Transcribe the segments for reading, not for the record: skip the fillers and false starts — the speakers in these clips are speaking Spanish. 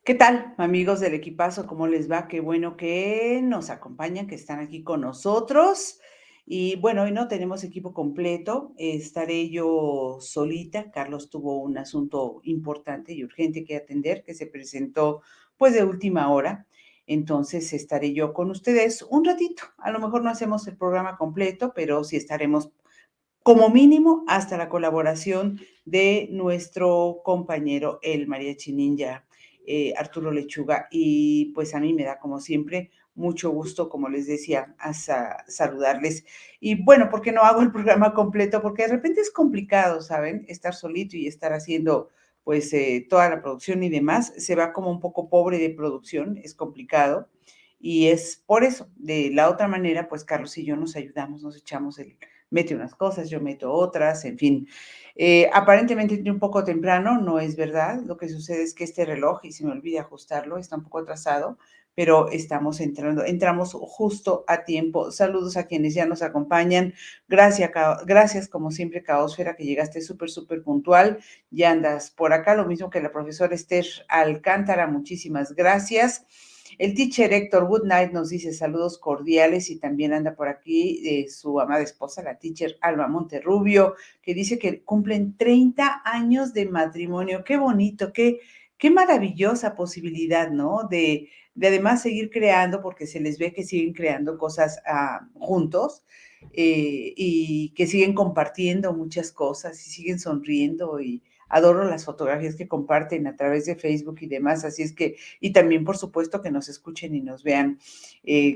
¿Qué tal, amigos del equipazo? ¿Cómo les va? Qué bueno que nos acompañan, que están aquí con nosotros. Y bueno, hoy no tenemos equipo completo, estaré yo solita. Carlos tuvo un asunto importante y urgente que atender, que se presentó pues de última hora. Entonces estaré yo con ustedes un ratito. A lo mejor no hacemos el programa completo, pero sí estaremos como mínimo hasta la colaboración de nuestro compañero, el mariachi ninja, Arturo Lechuga. Y pues a mí me da, como siempre, mucho gusto, como les decía, saludarles. Y bueno, ¿por qué no hago el programa completo? Porque de repente es complicado, ¿saben? Estar solito y estar haciendo pues toda la producción y demás. Se va como un poco pobre de producción, es complicado. Y es por eso, de la otra manera, pues Carlos y yo nos ayudamos, nos echamos mete unas cosas, yo meto otras, en fin. Aparentemente entré un poco temprano, no es verdad. Lo que sucede es que este reloj, y se me olvida ajustarlo, está un poco atrasado, pero estamos entramos justo a tiempo. Saludos a quienes ya nos acompañan. Gracias como siempre, Caosfera, que llegaste súper, súper puntual. Ya andas por acá, lo mismo que la profesora Esther Alcántara, muchísimas gracias. El teacher Héctor Goodnight nos dice saludos cordiales y también anda por aquí su amada esposa, la teacher Alba Monterrubio, que dice que cumplen 30 años de matrimonio. Qué bonito, qué maravillosa posibilidad, ¿no? De además seguir creando, porque se les ve que siguen creando cosas juntos y que siguen compartiendo muchas cosas y siguen sonriendo y adoro las fotografías que comparten a través de Facebook y demás, así es que, y también por supuesto que nos escuchen y nos vean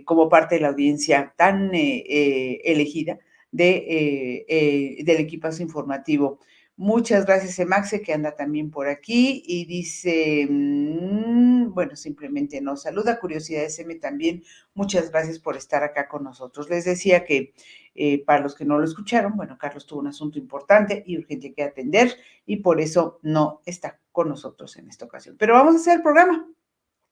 como parte de la audiencia tan elegida del equipazo informativo. Muchas gracias, Emaxe, que anda también por aquí y dice, bueno, simplemente nos saluda. Curiosidades M también, muchas gracias por estar acá con nosotros. Les decía que para los que no lo escucharon, bueno, Carlos tuvo un asunto importante y urgente que atender y por eso no está con nosotros en esta ocasión. Pero vamos a hacer el programa.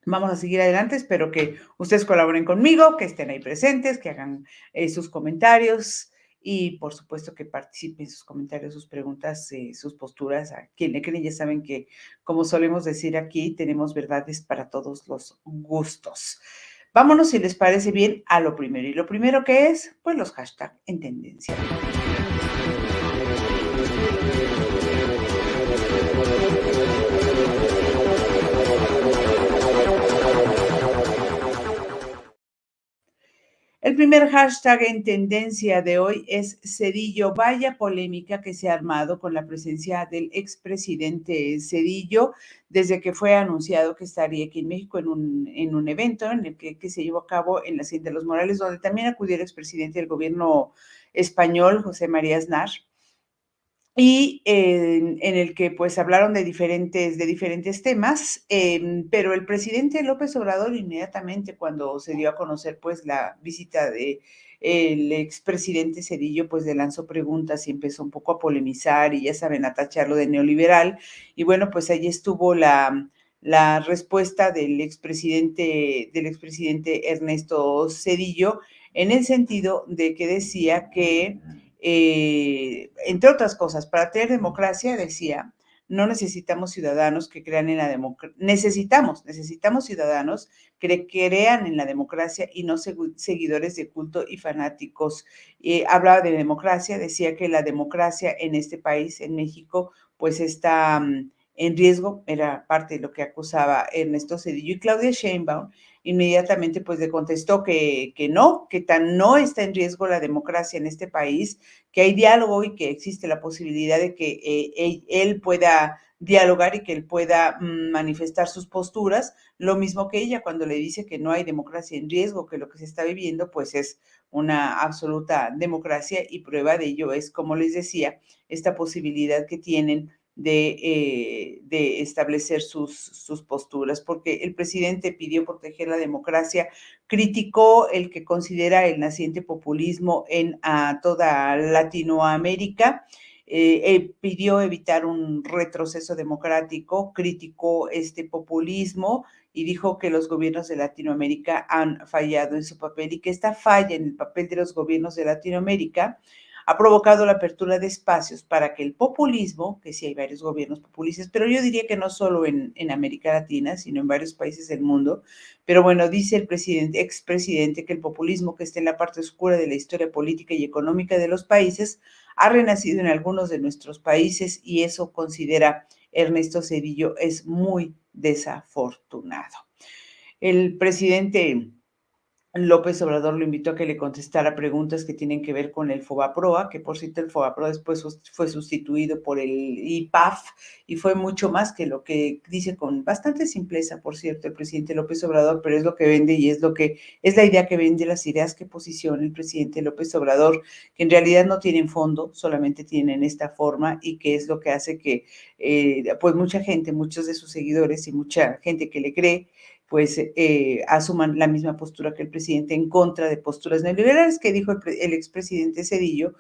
Vamos a seguir adelante. Espero que ustedes colaboren conmigo, que estén ahí presentes, que hagan sus comentarios y por supuesto que participen sus comentarios, sus preguntas, sus posturas. A quien le creen, ya saben que, como solemos decir aquí, tenemos verdades para todos los gustos. Vámonos, si les parece bien, a lo primero. Y lo primero que es, pues los hashtags en tendencia. El primer hashtag en tendencia de hoy es Cedillo. Vaya polémica que se ha armado con la presencia del expresidente Cedillo desde que fue anunciado que estaría aquí en México en un evento en el que se llevó a cabo en la Hacienda de los Morales, donde también acudió el expresidente del gobierno español, José María Aznar, y en el que pues hablaron de diferentes temas, pero el presidente López Obrador inmediatamente cuando se dio a conocer pues la visita de el expresidente Cedillo, pues le lanzó preguntas y empezó un poco a polemizar y ya saben, a tacharlo de neoliberal. Y bueno, pues ahí estuvo la respuesta del expresidente Ernesto Cedillo, en el sentido de que decía que entre otras cosas, para tener democracia, decía, no necesitamos ciudadanos que crean en la democracia, necesitamos ciudadanos que crean en la democracia y no seguidores de culto y fanáticos. Hablaba de democracia, decía que la democracia en este país, en México, pues está en riesgo, era parte de lo que acusaba Ernesto Cedillo. Y Claudia Sheinbaum inmediatamente pues le contestó que tan no está en riesgo la democracia en este país, que hay diálogo y que existe la posibilidad de que él pueda dialogar y que él pueda manifestar sus posturas, lo mismo que ella cuando le dice que no hay democracia en riesgo, que lo que se está viviendo pues es una absoluta democracia y prueba de ello es, como les decía, esta posibilidad que tienen de establecer sus posturas, porque el presidente pidió proteger la democracia, criticó el que considera el naciente populismo en toda Latinoamérica, pidió evitar un retroceso democrático, criticó este populismo y dijo que los gobiernos de Latinoamérica han fallado en su papel y que esta falla en el papel de los gobiernos de Latinoamérica ha provocado la apertura de espacios para que el populismo, que sí hay varios gobiernos populistas, pero yo diría que no solo en América Latina, sino en varios países del mundo, pero bueno, dice el presidente, expresidente, que el populismo que está en la parte oscura de la historia política y económica de los países ha renacido en algunos de nuestros países y eso considera Ernesto Zedillo es muy desafortunado. El presidente López Obrador lo invitó a que le contestara preguntas que tienen que ver con el FOBAPROA, que por cierto el FOBAPROA después fue sustituido por el IPAF y fue mucho más que lo que dice con bastante simpleza, por cierto, el presidente López Obrador, pero es lo que vende y es la idea que vende, las ideas que posiciona el presidente López Obrador, que en realidad no tienen fondo, solamente tienen esta forma y que es lo que hace que pues mucha gente, muchos de sus seguidores y mucha gente que le cree, pues asuman la misma postura que el presidente en contra de posturas neoliberales, que dijo el expresidente Zedillo,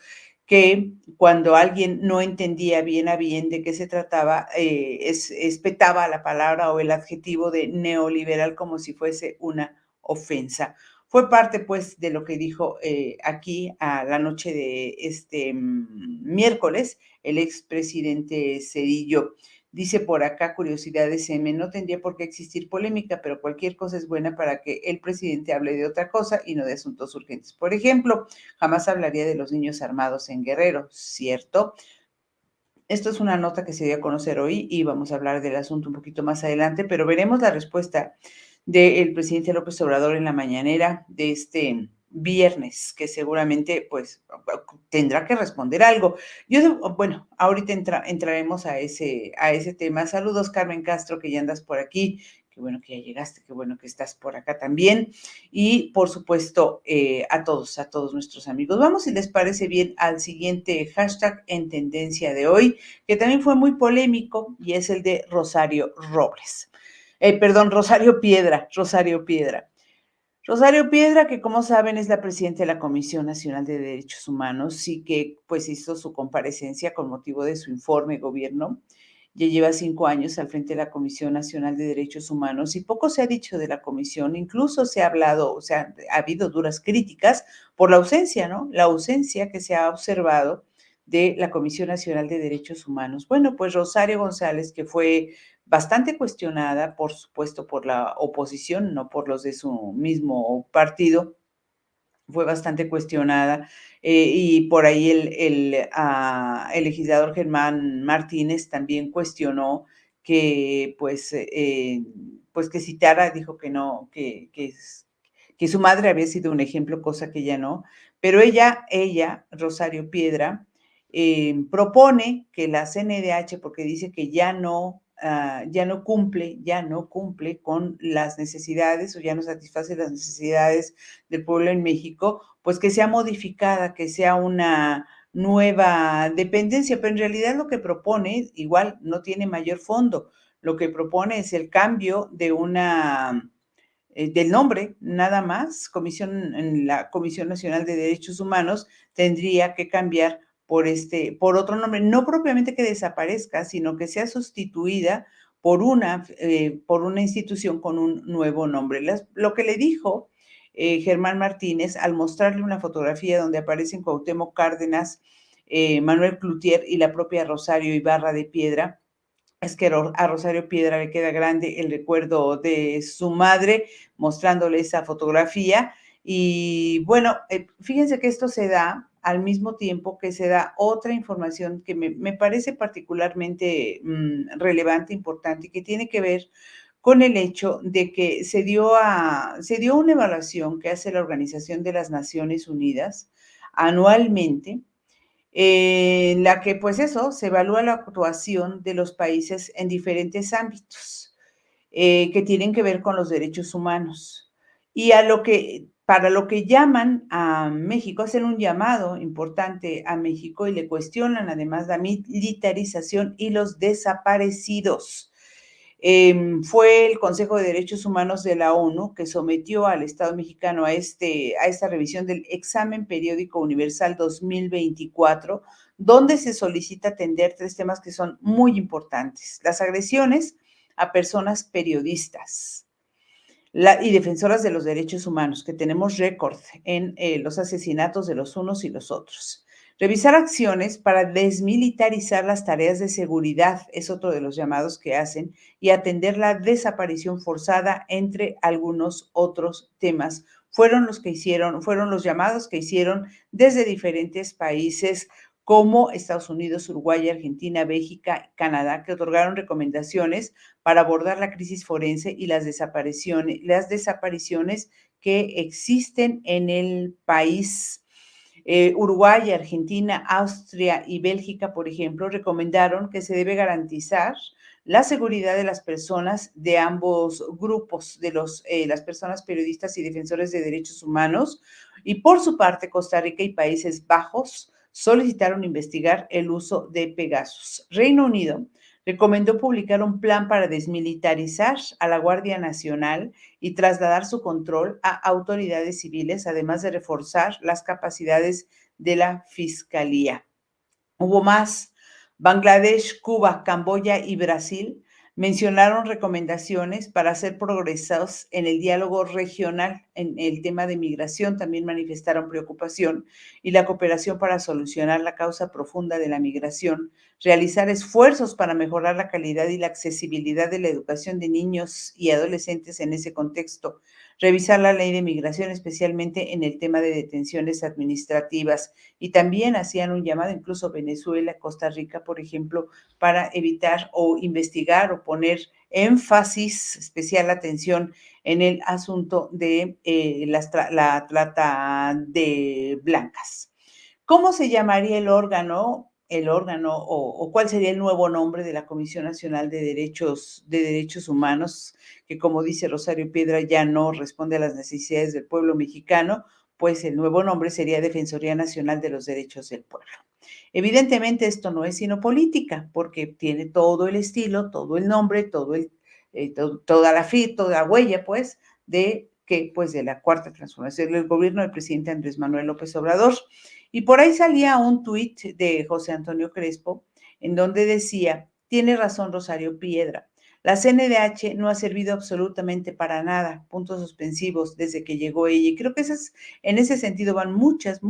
que cuando alguien no entendía bien a bien de qué se trataba, espetaba la palabra o el adjetivo de neoliberal como si fuese una ofensa. Fue parte, pues, de lo que dijo aquí a la noche de este miércoles el expresidente Zedillo. Dice por acá, Curiosidades M, no tendría por qué existir polémica, pero cualquier cosa es buena para que el presidente hable de otra cosa y no de asuntos urgentes. Por ejemplo, jamás hablaría de los niños armados en Guerrero, ¿cierto? Esto es una nota que se dio a conocer hoy y vamos a hablar del asunto un poquito más adelante, pero veremos la respuesta del presidente López Obrador en la mañanera de este viernes, que seguramente pues tendrá que responder algo. Bueno, ahorita entraremos a ese tema. Saludos, Carmen Castro, que ya andas por aquí. Qué bueno que ya llegaste, qué bueno que estás por acá también. Y por supuesto, a todos nuestros amigos. Vamos, si les parece bien, al siguiente hashtag en tendencia de hoy, que también fue muy polémico y es el de Rosario Robles. Perdón, Rosario Piedra, Rosario Piedra. Rosario Piedra, que como saben es la presidenta de la Comisión Nacional de Derechos Humanos y que pues hizo su comparecencia con motivo de su informe de gobierno. Ya lleva 5 años al frente de la Comisión Nacional de Derechos Humanos y poco se ha dicho de la comisión, incluso se ha hablado, o sea, ha habido duras críticas por la ausencia, ¿no? La ausencia que se ha observado de la Comisión Nacional de Derechos Humanos. Bueno, pues Rosario González, que fue bastante cuestionada, por supuesto, por la oposición, no por los de su mismo partido, fue bastante cuestionada y por ahí el legislador Germán Martínez también cuestionó que pues que citara, dijo que no, que su madre había sido un ejemplo, cosa que ella no, pero Rosario Piedra, propone que la CNDH, porque dice que ya no cumple con las necesidades o ya no satisface las necesidades del pueblo en México, pues que sea modificada, que sea una nueva dependencia, pero en realidad lo que propone igual no tiene mayor fondo. Lo que propone es el cambio de del nombre, nada más. En la Comisión Nacional de Derechos Humanos tendría que cambiar por otro nombre, no propiamente que desaparezca, sino que sea sustituida por una institución con un nuevo nombre. Lo que le dijo Germán Martínez al mostrarle una fotografía donde aparecen Cuauhtémoc Cárdenas, Manuel Cloutier y la propia Rosario Ibarra de Piedra, es que a Rosario Piedra le queda grande el recuerdo de su madre mostrándole esa fotografía. Y bueno, fíjense que esto se da al mismo tiempo que se da otra información que me parece particularmente relevante, importante, y que tiene que ver con el hecho de que se dio una evaluación que hace la Organización de las Naciones Unidas anualmente, en la que, pues eso, se evalúa la actuación de los países en diferentes ámbitos que tienen que ver con los derechos humanos. Y para lo que llaman a México, hacen un llamado importante a México y le cuestionan además la militarización y los desaparecidos. Fue el Consejo de Derechos Humanos de la ONU que sometió al Estado mexicano a esta revisión del Examen Periódico Universal 2024, donde se solicita atender 3 temas que son muy importantes: las agresiones a personas periodistas y defensoras de los derechos humanos, que tenemos récord en los asesinatos de los unos y los otros. Revisar acciones para desmilitarizar las tareas de seguridad es otro de los llamados que hacen y atender la desaparición forzada, entre algunos otros temas. Fueron los llamados que hicieron desde diferentes países como Estados Unidos, Uruguay, Argentina, Bélgica, Canadá, que otorgaron recomendaciones para abordar la crisis forense y las desapariciones que existen en el país. Uruguay, Argentina, Austria y Bélgica, por ejemplo, recomendaron que se debe garantizar la seguridad de las personas de ambos grupos, las personas periodistas y defensores de derechos humanos. Y por su parte, Costa Rica y Países Bajos solicitaron investigar el uso de Pegasus. Reino Unido recomendó publicar un plan para desmilitarizar a la Guardia Nacional y trasladar su control a autoridades civiles, además de reforzar las capacidades de la Fiscalía. Hubo más. Bangladesh, Cuba, Camboya y Brasil mencionaron recomendaciones para hacer progresos en el diálogo regional. En el tema de migración también manifestaron preocupación y la cooperación para solucionar la causa profunda de la migración, realizar esfuerzos para mejorar la calidad y la accesibilidad de la educación de niños y adolescentes en ese contexto, revisar la ley de migración, especialmente en el tema de detenciones administrativas, y también hacían un llamado, incluso Venezuela, Costa Rica, por ejemplo, para evitar o investigar o poner énfasis, especial atención en el asunto de la trata de blancas. ¿Cómo se llamaría o cuál sería el nuevo nombre de la Comisión Nacional de Derechos Humanos, que como dice Rosario Piedra ya no responde a las necesidades del pueblo mexicano? Pues el nuevo nombre sería Defensoría Nacional de los Derechos del Pueblo. Evidentemente esto no es sino política, porque tiene todo el estilo, todo el nombre, toda toda la huella, pues, de la Cuarta Transformación del gobierno del presidente Andrés Manuel López Obrador. Y por ahí salía un tuit de José Antonio Crespo, en donde decía: tiene razón Rosario Piedra, la CNDH no ha servido absolutamente para nada, puntos suspensivos, desde que llegó ella. Y creo que en ese sentido van muchas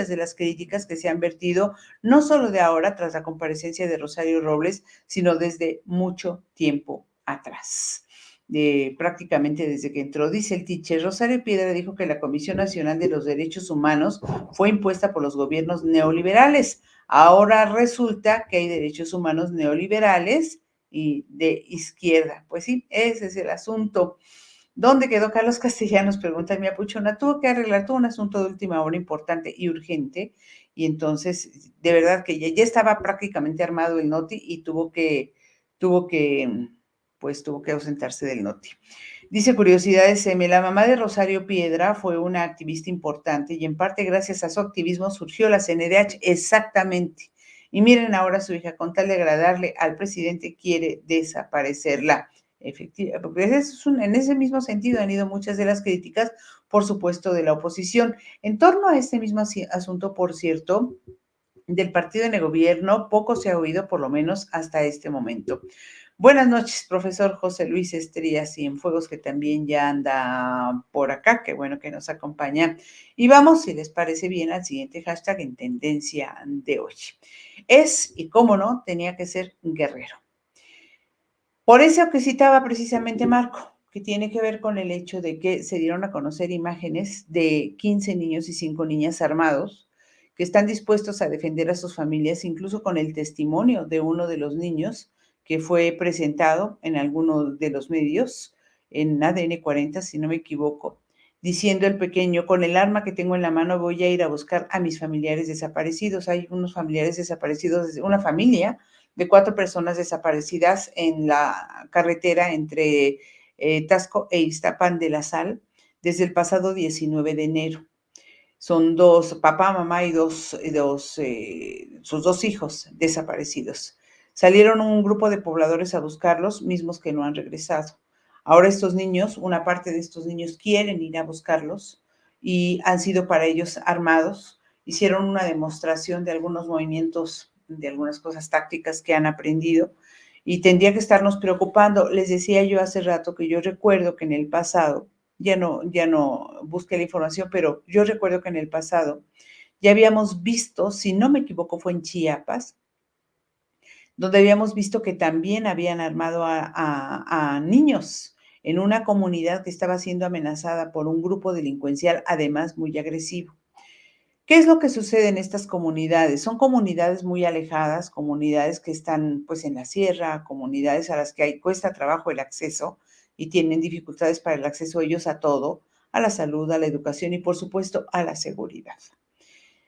de las críticas que se han vertido, no solo de ahora, tras la comparecencia de Rosario Robles, sino desde mucho tiempo atrás. Prácticamente desde que entró. Dice el teacher: Rosario Piedra dijo que la Comisión Nacional de los Derechos Humanos fue impuesta por los gobiernos neoliberales. Ahora resulta que hay derechos humanos neoliberales y de izquierda. Pues sí, ese es el asunto. ¿Dónde quedó Carlos Castellanos? Pregunta mi apuchona. Tuvo que arreglar todo un asunto de última hora importante y urgente, y entonces, de verdad que ya estaba prácticamente armado el noti y tuvo que, tuvo que ausentarse del noti. Dice Curiosidades M, la mamá de Rosario Piedra fue una activista importante y en parte gracias a su activismo surgió la CNDH, exactamente. Y miren ahora su hija, con tal de agradarle al presidente, quiere desaparecerla. Efectivamente, porque en ese mismo sentido han ido muchas de las críticas, por supuesto, de la oposición. En torno a este mismo asunto, por cierto, del partido en el gobierno, poco se ha oído, por lo menos hasta este momento. Buenas noches, profesor José Luis Estrías Cienfuegos, que también ya anda por acá, qué bueno que nos acompaña. Y vamos, si les parece bien, al siguiente hashtag en tendencia de hoy. Es, y cómo no, tenía que ser Guerrero. Por eso que citaba precisamente Marco, que tiene que ver con el hecho de que se dieron a conocer imágenes de 15 niños y 5 niñas armados que están dispuestos a defender a sus familias, incluso con el testimonio de uno de los niños que fue presentado en alguno de los medios, en ADN 40, si no me equivoco, diciendo el pequeño: con el arma que tengo en la mano voy a ir a buscar a mis familiares desaparecidos. Hay unos familiares desaparecidos, una familia de 4 personas desaparecidas en la carretera entre Tasco e Iztapan de la Sal desde el pasado 19 de enero. Son dos, papá, mamá y sus dos hijos desaparecidos. Salieron un grupo de pobladores a buscarlos, mismos que no han regresado. Ahora estos niños, una parte de estos niños quieren ir a buscarlos y han sido para ellos armados. Hicieron una demostración de algunos movimientos, de algunas cosas tácticas que han aprendido y tendría que estarnos preocupando. Les decía yo hace rato que yo recuerdo que en el pasado, ya no busqué la información, pero yo recuerdo que en el pasado Ya habíamos visto, si no me equivoco, fue en Chiapas, donde habíamos visto que también habían armado a niños en una comunidad que estaba siendo amenazada por un grupo delincuencial, además muy agresivo. ¿Qué es lo que sucede en estas comunidades? Son comunidades muy alejadas, comunidades que están pues en la sierra, comunidades a las que cuesta trabajo el acceso y tienen dificultades para el acceso ellos a todo, a la salud, a la educación y por supuesto a la seguridad.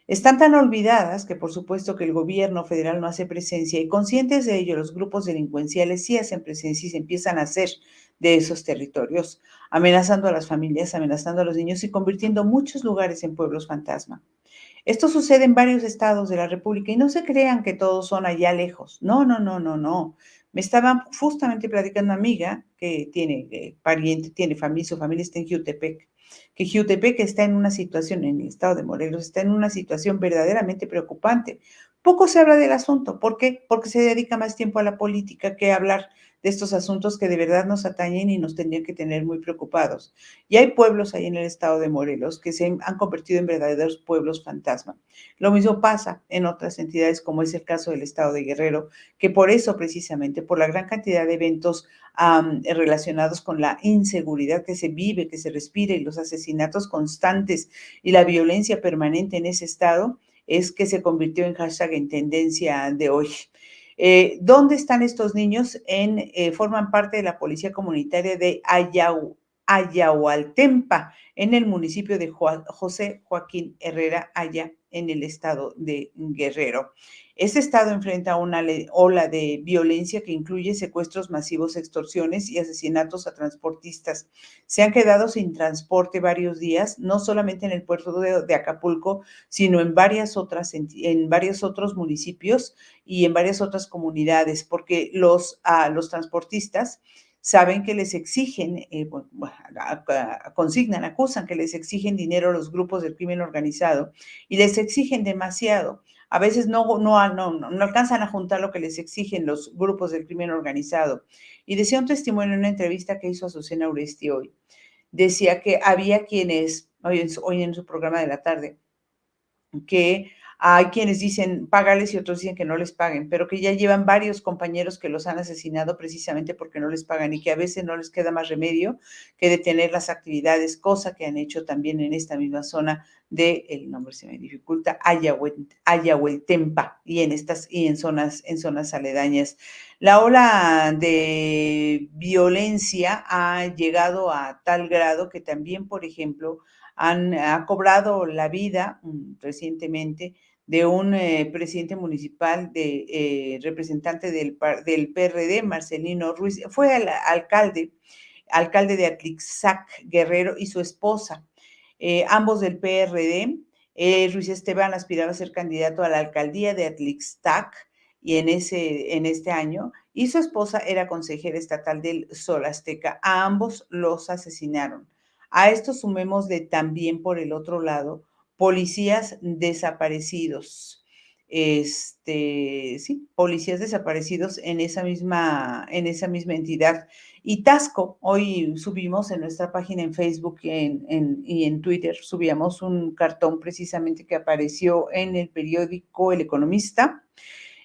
Están tan olvidadas que por supuesto que el gobierno federal no hace presencia y conscientes de ello los grupos delincuenciales sí hacen presencia y se empiezan a hacer de esos territorios, amenazando a las familias, amenazando a los niños y convirtiendo muchos lugares en pueblos fantasma. Esto sucede en varios estados de la República y no se crean que todos son allá lejos. No, no, no, no, no. Me estaba justamente platicando una amiga que tiene pariente, tiene familia, su familia está en Jutepec, que Jutepec está en una situación, en el estado de Morelos, está en una situación verdaderamente preocupante. Poco se habla del asunto. ¿Por qué? Porque se dedica más tiempo a la política que a hablar de estos asuntos que de verdad nos atañen y nos tendrían que tener muy preocupados. Y hay pueblos ahí en el estado de Morelos que se han convertido en verdaderos pueblos fantasma. Lo mismo pasa en otras entidades, como es el caso del estado de Guerrero, que por eso precisamente, por la gran cantidad de eventos relacionados con la inseguridad que se vive, que se respira y los asesinatos constantes y la violencia permanente en ese estado, es que se convirtió en hashtag en tendencia de hoy. ¿Dónde están estos niños? Forman parte de la policía comunitaria de Ayahualtempa, en el municipio de José Joaquín Herrera, allá en el estado de Guerrero. Este estado enfrenta una ola de violencia que incluye secuestros masivos, extorsiones y asesinatos a transportistas. Se han quedado sin transporte varios días, no solamente en el puerto de Acapulco, sino en varios otros municipios y en varias otras comunidades, porque los transportistas saben que les exigen, consignan, acusan que les exigen dinero a los grupos del crimen organizado y les exigen demasiado. A veces no alcanzan a juntar lo que les exigen los grupos del crimen organizado. Y decía un testimonio en una entrevista que hizo Azucena Uresti hoy. Decía que había quienes, hoy en su programa de la tarde, que hay quienes dicen págales y otros dicen que no les paguen, pero que ya llevan varios compañeros que los han asesinado precisamente porque no les pagan y que a veces no les queda más remedio que detener las actividades, cosa que han hecho también en esta misma zona de, el nombre se me dificulta, Ayahueltempa y en zonas aledañas. La ola de violencia ha llegado a tal grado que también, por ejemplo, ha cobrado la vida recientemente de un presidente municipal, representante del PRD, Marcelino Ruiz, fue alcalde de Atlixac, Guerrero, y su esposa, ambos del PRD. Ruiz Esteban aspiraba a ser candidato a la alcaldía de Atlixac y en este año, y su esposa era consejera estatal del Sol Azteca. A ambos los asesinaron. A esto sumémosle también por el otro lado policías desaparecidos. Sí, policías desaparecidos en esa misma entidad. Y Tasco, hoy subimos en nuestra página en Facebook y en Twitter, subíamos un cartón precisamente que apareció en el periódico El Economista,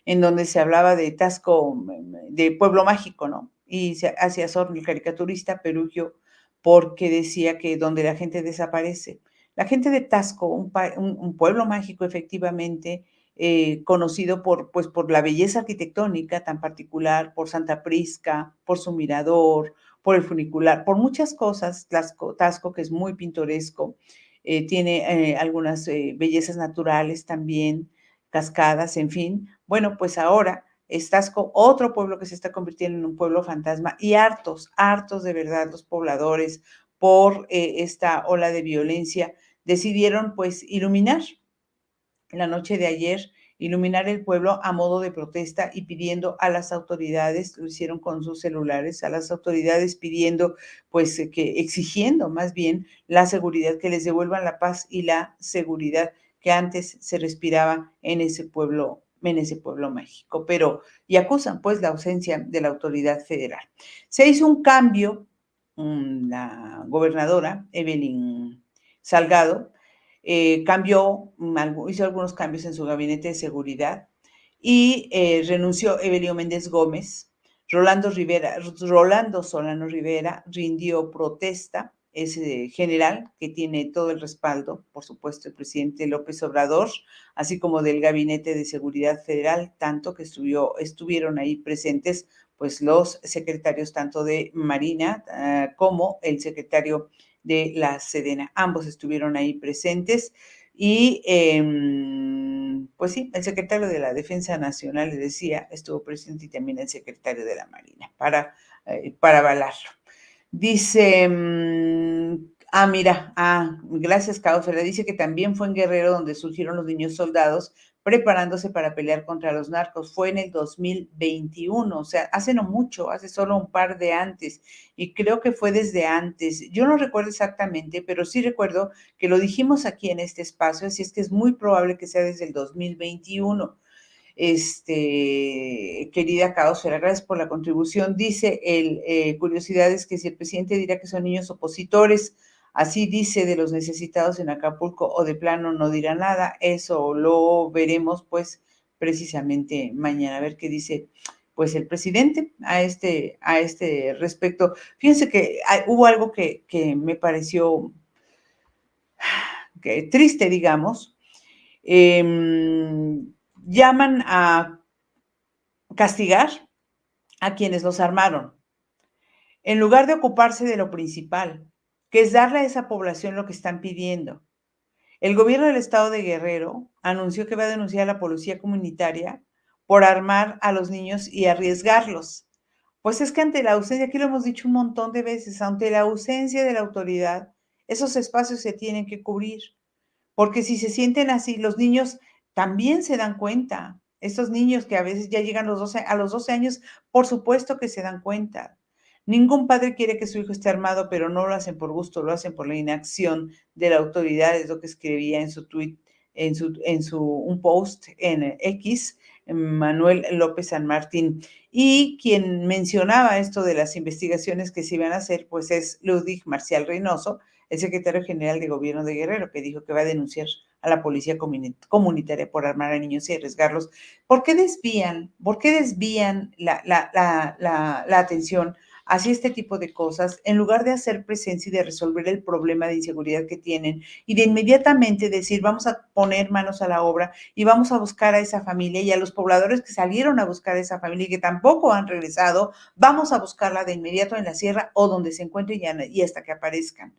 en donde se hablaba de Tasco, de Pueblo Mágico, ¿no? Y se hacía sorno el caricaturista Perugio porque decía que donde la gente desaparece. La gente de Tasco, un pueblo mágico efectivamente, conocido pues, por la belleza arquitectónica tan particular, por Santa Prisca, por su mirador, por el funicular, por muchas cosas, Tasco que es muy pintoresco, tiene algunas bellezas naturales también, cascadas, en fin. Bueno, pues ahora estás con otro pueblo que se está convirtiendo en un pueblo fantasma y hartos de verdad los pobladores por esta ola de violencia decidieron pues iluminar la noche de ayer, iluminar el pueblo a modo de protesta y pidiendo a las autoridades, lo hicieron con sus celulares, a las autoridades pidiendo, pues, que exigiendo más bien la seguridad, que les devuelvan la paz y la seguridad que antes se respiraba en ese pueblo mágico. Pero, y acusan pues la ausencia de la autoridad federal. Se hizo un cambio, la gobernadora Evelyn Salgado hizo algunos cambios en su gabinete de seguridad y renunció Evelio Méndez Gómez. Rolando Solano Rivera rindió protesta, es general que tiene todo el respaldo, por supuesto, el presidente López Obrador, así como del Gabinete de Seguridad Federal, tanto que estuvieron ahí presentes pues los secretarios tanto de Marina como el secretario de la Sedena. Ambos estuvieron ahí presentes y pues sí, el secretario de la Defensa Nacional, le decía, estuvo presente y también el secretario de la Marina para avalarlo. Dice, mira, gracias, Caufera. Dice que también fue en Guerrero donde surgieron los niños soldados preparándose para pelear contra los narcos. Fue en el 2021, o sea, hace no mucho, hace solo un par de antes, y creo que fue desde antes. Yo no recuerdo exactamente, pero sí recuerdo que lo dijimos aquí en este espacio, así es que es muy probable que sea desde el 2021. Querida Caosfera, gracias por la contribución. Dice curiosidades que si el presidente dirá que son niños opositores, así dice de los necesitados en Acapulco o de plano no dirá nada, eso lo veremos pues precisamente mañana, a ver qué dice pues el presidente a este respecto. Fíjense que hubo algo que me pareció triste, digamos. Llaman a castigar a quienes los armaron, en lugar de ocuparse de lo principal, que es darle a esa población lo que están pidiendo. El gobierno del estado de Guerrero anunció que va a denunciar a la policía comunitaria por armar a los niños y arriesgarlos. Pues es que ante la ausencia, aquí lo hemos dicho un montón de veces, ante la ausencia de la autoridad, esos espacios se tienen que cubrir. Porque si se sienten así, los niños también se dan cuenta. Estos niños que a veces ya llegan a los 12 años, por supuesto que se dan cuenta. Ningún padre quiere que su hijo esté armado, pero no lo hacen por gusto, lo hacen por la inacción de la autoridad, es lo que escribía en su tweet, un post en X, Manuel López San Martín. Y quien mencionaba esto de las investigaciones que se iban a hacer, pues es Ludwig Marcial Reynoso, el secretario general de Gobierno de Guerrero, que dijo que va a denunciar a la policía comunitaria por armar a niños y arriesgarlos. ¿Por qué desvían la atención hacia este tipo de cosas en lugar de hacer presencia y de resolver el problema de inseguridad que tienen y de inmediatamente decir, vamos a poner manos a la obra y vamos a buscar a esa familia y a los pobladores que salieron a buscar a esa familia y que tampoco han regresado, vamos a buscarla de inmediato en la sierra o donde se encuentre y hasta que aparezcan?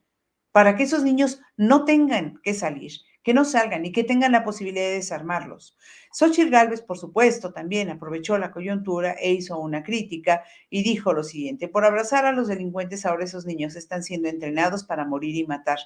Para que esos niños no tengan que salir, que no salgan y que tengan la posibilidad de desarmarlos. Xochitl Gálvez, por supuesto, también aprovechó la coyuntura e hizo una crítica y dijo lo siguiente: por abrazar a los delincuentes, ahora esos niños están siendo entrenados para morir y matar.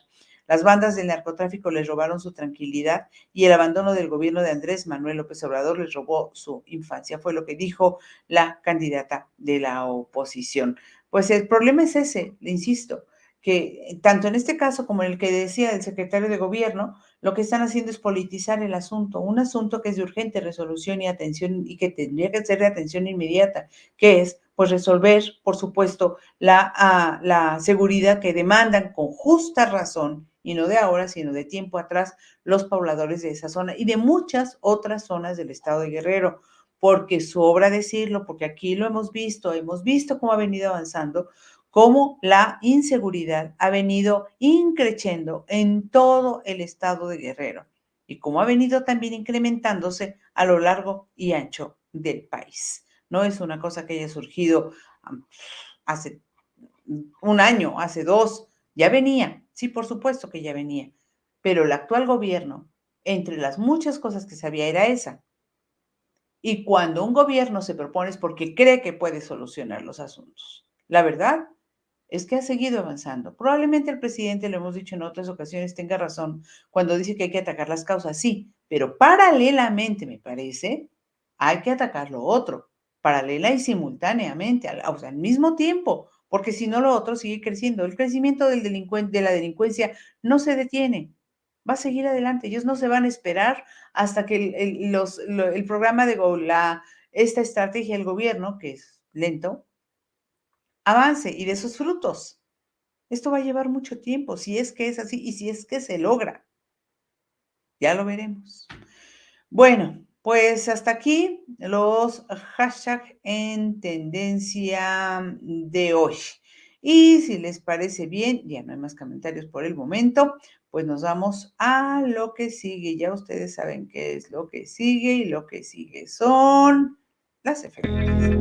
Las bandas del narcotráfico les robaron su tranquilidad y el abandono del gobierno de Andrés Manuel López Obrador les robó su infancia, fue lo que dijo la candidata de la oposición. Pues el problema es ese, le insisto, que tanto en este caso como en el que decía el secretario de gobierno, lo que están haciendo es politizar el asunto, un asunto que es de urgente resolución y atención y que tendría que ser de atención inmediata, que es pues resolver, por supuesto, la seguridad que demandan con justa razón, y no de ahora, sino de tiempo atrás, los pobladores de esa zona y de muchas otras zonas del estado de Guerrero, porque sobra decirlo, porque aquí lo hemos visto cómo ha venido avanzando, cómo la inseguridad ha venido increciendo en todo el estado de Guerrero y cómo ha venido también incrementándose a lo largo y ancho del país. No es una cosa que haya surgido hace un año, hace dos, ya venía, sí, por supuesto que ya venía, pero el actual gobierno, entre las muchas cosas que sabía, era esa. Y cuando un gobierno se propone es porque cree que puede solucionar los asuntos. La verdad es que ha seguido avanzando. Probablemente el presidente, lo hemos dicho en otras ocasiones, tenga razón cuando dice que hay que atacar las causas, sí, pero paralelamente, me parece, hay que atacar lo otro, paralela y simultáneamente, o sea, al mismo tiempo, porque si no lo otro sigue creciendo. El crecimiento de la delincuencia no se detiene, va a seguir adelante. Ellos no se van a esperar hasta que el programa esta estrategia del gobierno, que es lento, avance y de sus frutos. Esto va a llevar mucho tiempo, si es que es así y si es que se logra. Ya lo veremos. Bueno, pues hasta aquí los hashtags en tendencia de hoy. Y si les parece bien, ya no hay más comentarios por el momento, pues nos vamos a lo que sigue. Ya ustedes saben qué es lo que sigue y lo que sigue son las efemérides.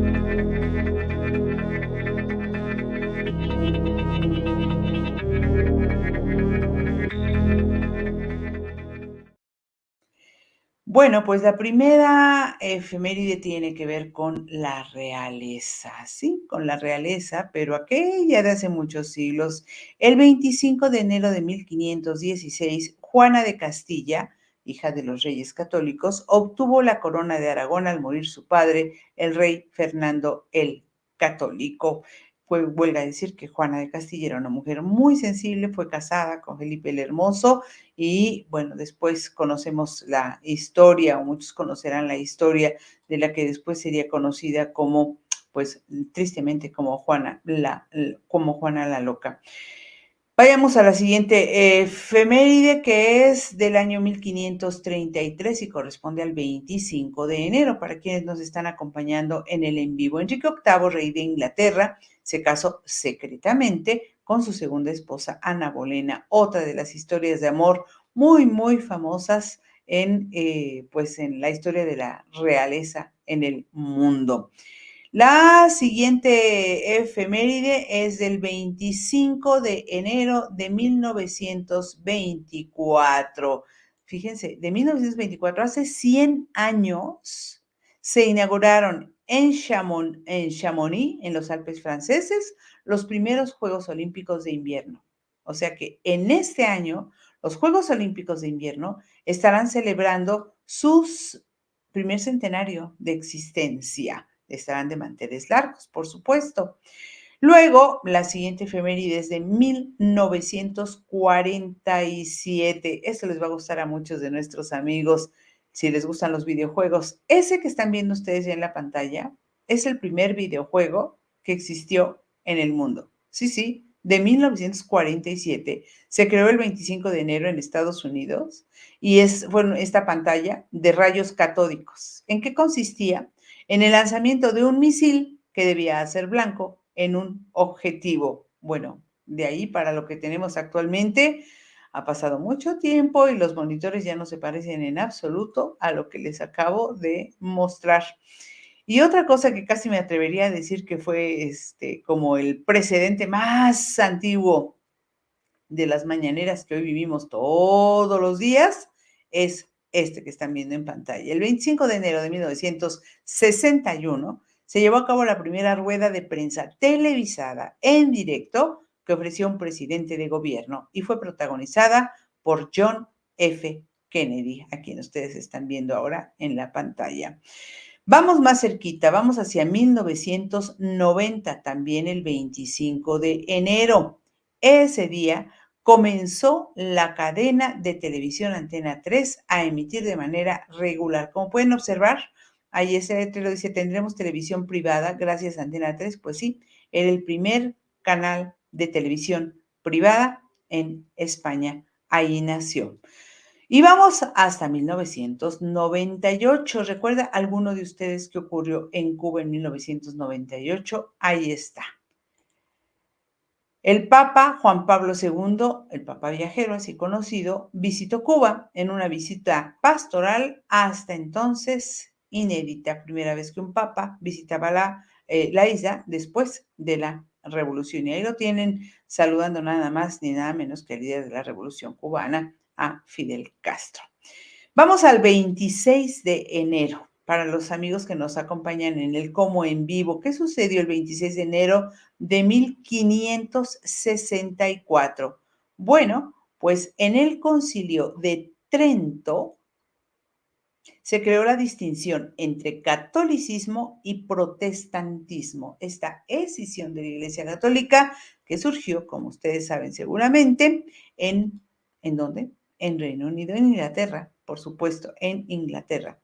Bueno, pues la primera efeméride tiene que ver con la realeza, ¿sí? Con la realeza, pero aquella de hace muchos siglos. El 25 de enero de 1516, Juana de Castilla, hija de los reyes católicos, obtuvo la corona de Aragón al morir su padre, el rey Fernando el Católico. Fue, huelga decir que Juana de Castilla era una mujer muy sensible, fue casada con Felipe el Hermoso y bueno, después conocemos la historia, o muchos conocerán la historia de la que después sería conocida como, pues tristemente, como Juana la Loca. Vayamos a la siguiente efeméride, que es del año 1533 y corresponde al 25 de enero, para quienes nos están acompañando en el en vivo. Enrique VIII, rey de Inglaterra, se casó secretamente con su segunda esposa, Ana Bolena, otra de las historias de amor muy, muy famosas pues en la historia de la realeza en el mundo. La siguiente efeméride es del 25 de enero de 1924. Fíjense, de 1924, hace 100 años, se inauguraron en Chamonix, en los Alpes franceses, los primeros Juegos Olímpicos de invierno. O sea que en este año, los Juegos Olímpicos de invierno estarán celebrando su primer centenario de existencia. Estarán de manteles largos, por supuesto. Luego, la siguiente efeméride es de 1947. Esto les va a gustar a muchos de nuestros amigos si les gustan los videojuegos. Ese que están viendo ustedes ya en la pantalla es el primer videojuego que existió en el mundo. Sí, sí, de 1947. Se creó el 25 de enero en Estados Unidos y es, bueno, esta pantalla de rayos catódicos. ¿En qué consistía? En el lanzamiento de un misil que debía ser blanco en un objetivo. Bueno, de ahí para lo que tenemos actualmente, ha pasado mucho tiempo y los monitores ya no se parecen en absoluto a lo que les acabo de mostrar. Y otra cosa que casi me atrevería a decir que fue como el precedente más antiguo de las mañaneras que hoy vivimos todos los días es este que están viendo en pantalla. El 25 de enero de 1961 se llevó a cabo la primera rueda de prensa televisada en directo que ofreció un presidente de gobierno y fue protagonizada por John F. Kennedy, a quien ustedes están viendo ahora en la pantalla. Vamos más cerquita, vamos hacia 1990, también el 25 de enero. Ese día comenzó la cadena de televisión Antena 3 a emitir de manera regular. Como pueden observar, ahí ese letrero dice, tendremos televisión privada gracias a Antena 3. Pues sí, era el primer canal de televisión privada en España. Ahí nació. Y vamos hasta 1998. ¿Recuerda alguno de ustedes qué ocurrió en Cuba en 1998? Ahí está. El Papa Juan Pablo II, el Papa viajero así conocido, visitó Cuba en una visita pastoral hasta entonces inédita. Primera vez que un Papa visitaba la isla después de la revolución. Y ahí lo tienen saludando nada más ni nada menos que el líder de la revolución cubana, a Fidel Castro. Vamos al 26 de enero. Para los amigos que nos acompañan en el Como en Vivo, ¿qué sucedió el 26 de enero de 1564? Bueno, pues en el Concilio de Trento se creó la distinción entre catolicismo y protestantismo, esta escisión de la Iglesia Católica que surgió, como ustedes saben seguramente, ¿en dónde? En Reino Unido, en Inglaterra, por supuesto, en Inglaterra.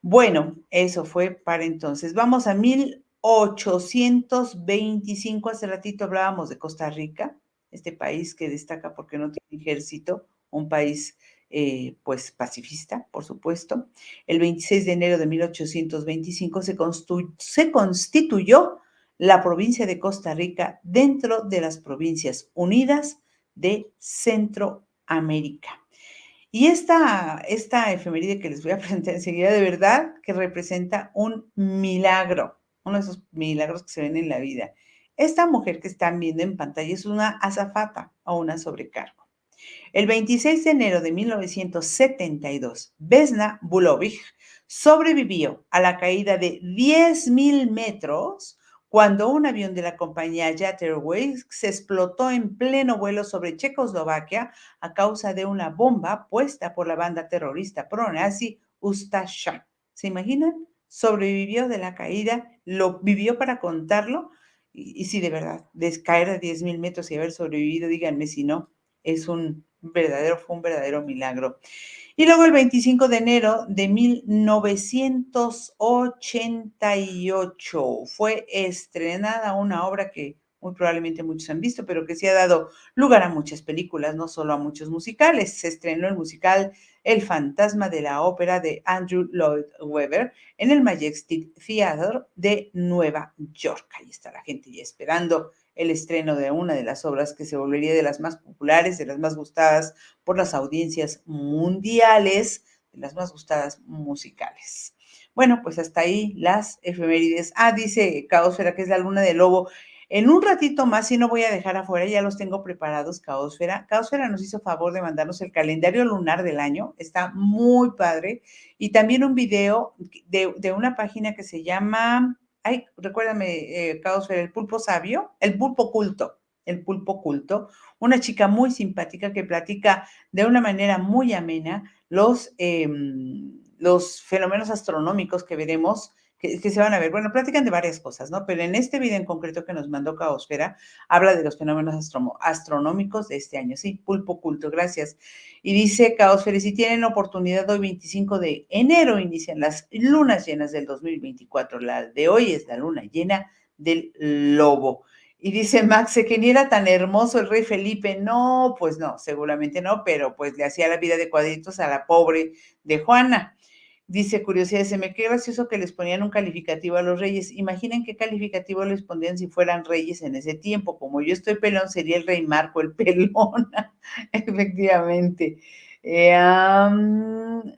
Bueno, eso fue para entonces. Vamos a 1825. Hace ratito hablábamos de Costa Rica, este país que destaca porque no tiene ejército, un país pues pacifista, por supuesto. El 26 de enero de 1825 se constituyó la provincia de Costa Rica dentro de las Provincias Unidas de Centroamérica. Y esta efeméride que les voy a presentar enseguida, de verdad que representa un milagro, uno de esos milagros que se ven en la vida. Esta mujer que están viendo en pantalla es una azafata o una sobrecargo. El 26 de enero de 1972, Vesna Vulovic sobrevivió a la caída de 10.000 metros cuando un avión de la compañía Jet Airways se explotó en pleno vuelo sobre Checoslovaquia a causa de una bomba puesta por la banda terrorista pronazi Ustasha. ¿Se imaginan? Sobrevivió de la caída, lo vivió para contarlo. Y sí, de verdad, caer de 10.000 metros y haber sobrevivido, díganme si no, fue un verdadero milagro. Y luego el 25 de enero de 1988 fue estrenada una obra que muy probablemente muchos han visto, pero que sí ha dado lugar a muchas películas, no solo a muchos musicales. Se estrenó el musical El fantasma de la ópera de Andrew Lloyd Webber en el Majestic Theatre de Nueva York. Ahí está la gente ya esperando el estreno de una de las obras que se volvería de las más populares, de las más gustadas por las audiencias mundiales, de las más gustadas musicales. Bueno, pues hasta ahí las efemérides. Dice Caosfera que es la luna del lobo. En un ratito más, si no voy a dejar afuera, ya los tengo preparados, Caosfera. Caosfera nos hizo favor de mandarnos el calendario lunar del año, está muy padre. Y también un video de una página que se llama, recuérdame, Caosfera, el pulpo culto, una chica muy simpática que platica de una manera muy amena los fenómenos astronómicos que veremos, que se van a ver. Bueno, platican de varias cosas, ¿no? Pero en este video en concreto que nos mandó Caosfera, habla de los fenómenos astronómicos de este año. Sí, pulpo culto, gracias. Y dice Caosfera, si tienen oportunidad, hoy 25 de enero inician las lunas llenas del 2024. La de hoy es la luna llena del lobo. Y dice Max, que ni era tan hermoso el rey Felipe. No, pues no, seguramente no, pero pues le hacía la vida de cuadritos a la pobre de Juana. Dice Curiosidad, se me qué gracioso que les ponían un calificativo a los reyes. Imaginen qué calificativo les pondrían si fueran reyes en ese tiempo. Como yo estoy pelón, sería el rey Marco el pelón. Efectivamente.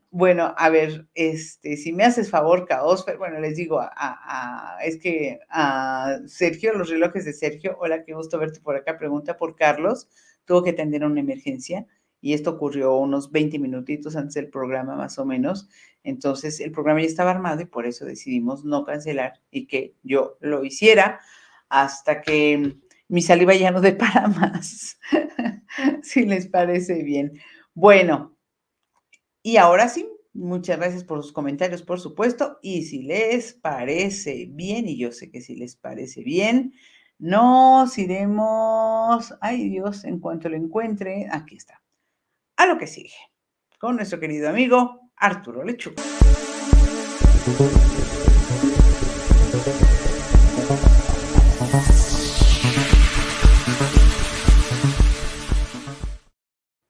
Bueno, a ver, si me haces favor, Caos, bueno, les digo es que a Sergio, los relojes de Sergio, hola, qué gusto verte por acá, pregunta por Carlos, tuvo que atender una emergencia y esto ocurrió unos 20 minutitos antes del programa, más o menos. Entonces, el programa ya estaba armado y por eso decidimos no cancelar y que yo lo hiciera hasta que mi saliva ya no dé para más, si les parece bien. Bueno, y ahora sí, muchas gracias por sus comentarios, por supuesto, y si les parece bien, y yo sé que si les parece bien, nos iremos, ay Dios, en cuanto lo encuentre, aquí está, a lo que sigue, con nuestro querido amigo Arturo Lechuga.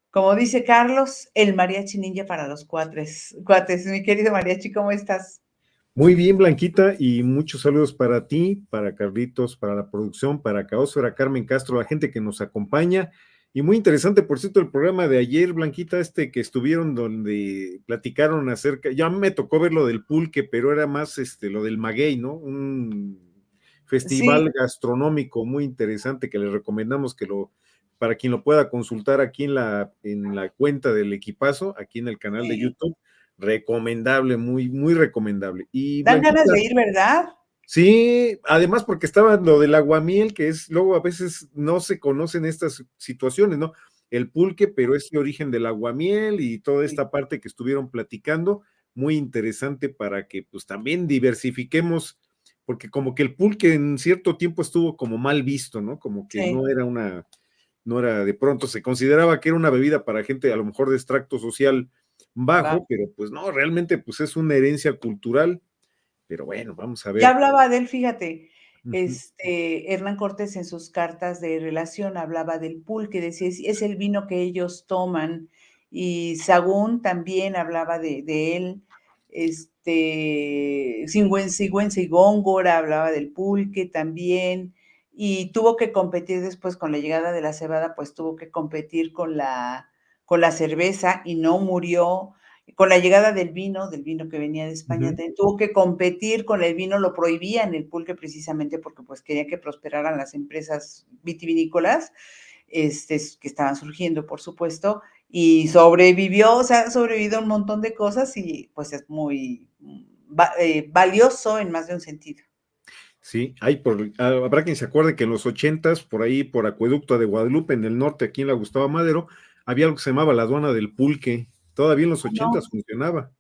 Como dice Carlos, el mariachi ninja para los cuates. Mi querido mariachi, ¿cómo estás? Muy bien, Blanquita, y muchos saludos para ti, para Carlitos, para la producción, para Caosfera, Carmen Castro, la gente que nos acompaña. Y muy interesante, por cierto, el programa de ayer, Blanquita, que estuvieron donde platicaron acerca, ya me tocó ver lo del pulque, pero era más lo del maguey, ¿no? Un festival gastronómico muy interesante que les recomendamos para quien lo pueda consultar aquí en la cuenta del Equipazo, aquí en el canal de YouTube. Recomendable, muy, muy recomendable. Y Dan Blanquita, ganas de ir, ¿verdad? sí, además porque estaba lo del aguamiel, que es, luego a veces no se conocen estas situaciones, ¿no? El pulque, pero es el origen del aguamiel y toda esta parte que estuvieron platicando, muy interesante para que pues también diversifiquemos, porque como que el pulque en cierto tiempo estuvo como mal visto, ¿no? Como que no era de pronto, se consideraba que era una bebida para gente a lo mejor de extracto social bajo, pero pues no, realmente pues es una herencia cultural, pero bueno, vamos a Ya ver. hablaba de él, fíjate, Ujú. Hernán Cortés en sus cartas de relación hablaba del pulque, decía, es el vino que ellos toman, y Sagún también hablaba de él, Sigüenza y Góngora hablaba del pulque también, y tuvo que competir después con la llegada de la cebada, pues tuvo que competir con la cerveza y no murió. Con la llegada del vino que venía de España, Ujú. tuvo que competir con el vino, lo prohibían el pulque precisamente porque pues querían que prosperaran las empresas vitivinícolas, que estaban surgiendo, por supuesto, y sobrevivió, o sea, ha sobrevivido a un montón de cosas y pues es muy valioso en más de un sentido. Sí, habrá quien se acuerde que en los 80s, por ahí, por Acueducto de Guadalupe, en el norte, aquí en la Gustavo Madero, había algo que se llamaba la aduana del pulque. Todavía en los Ah, no. 80s funcionaba.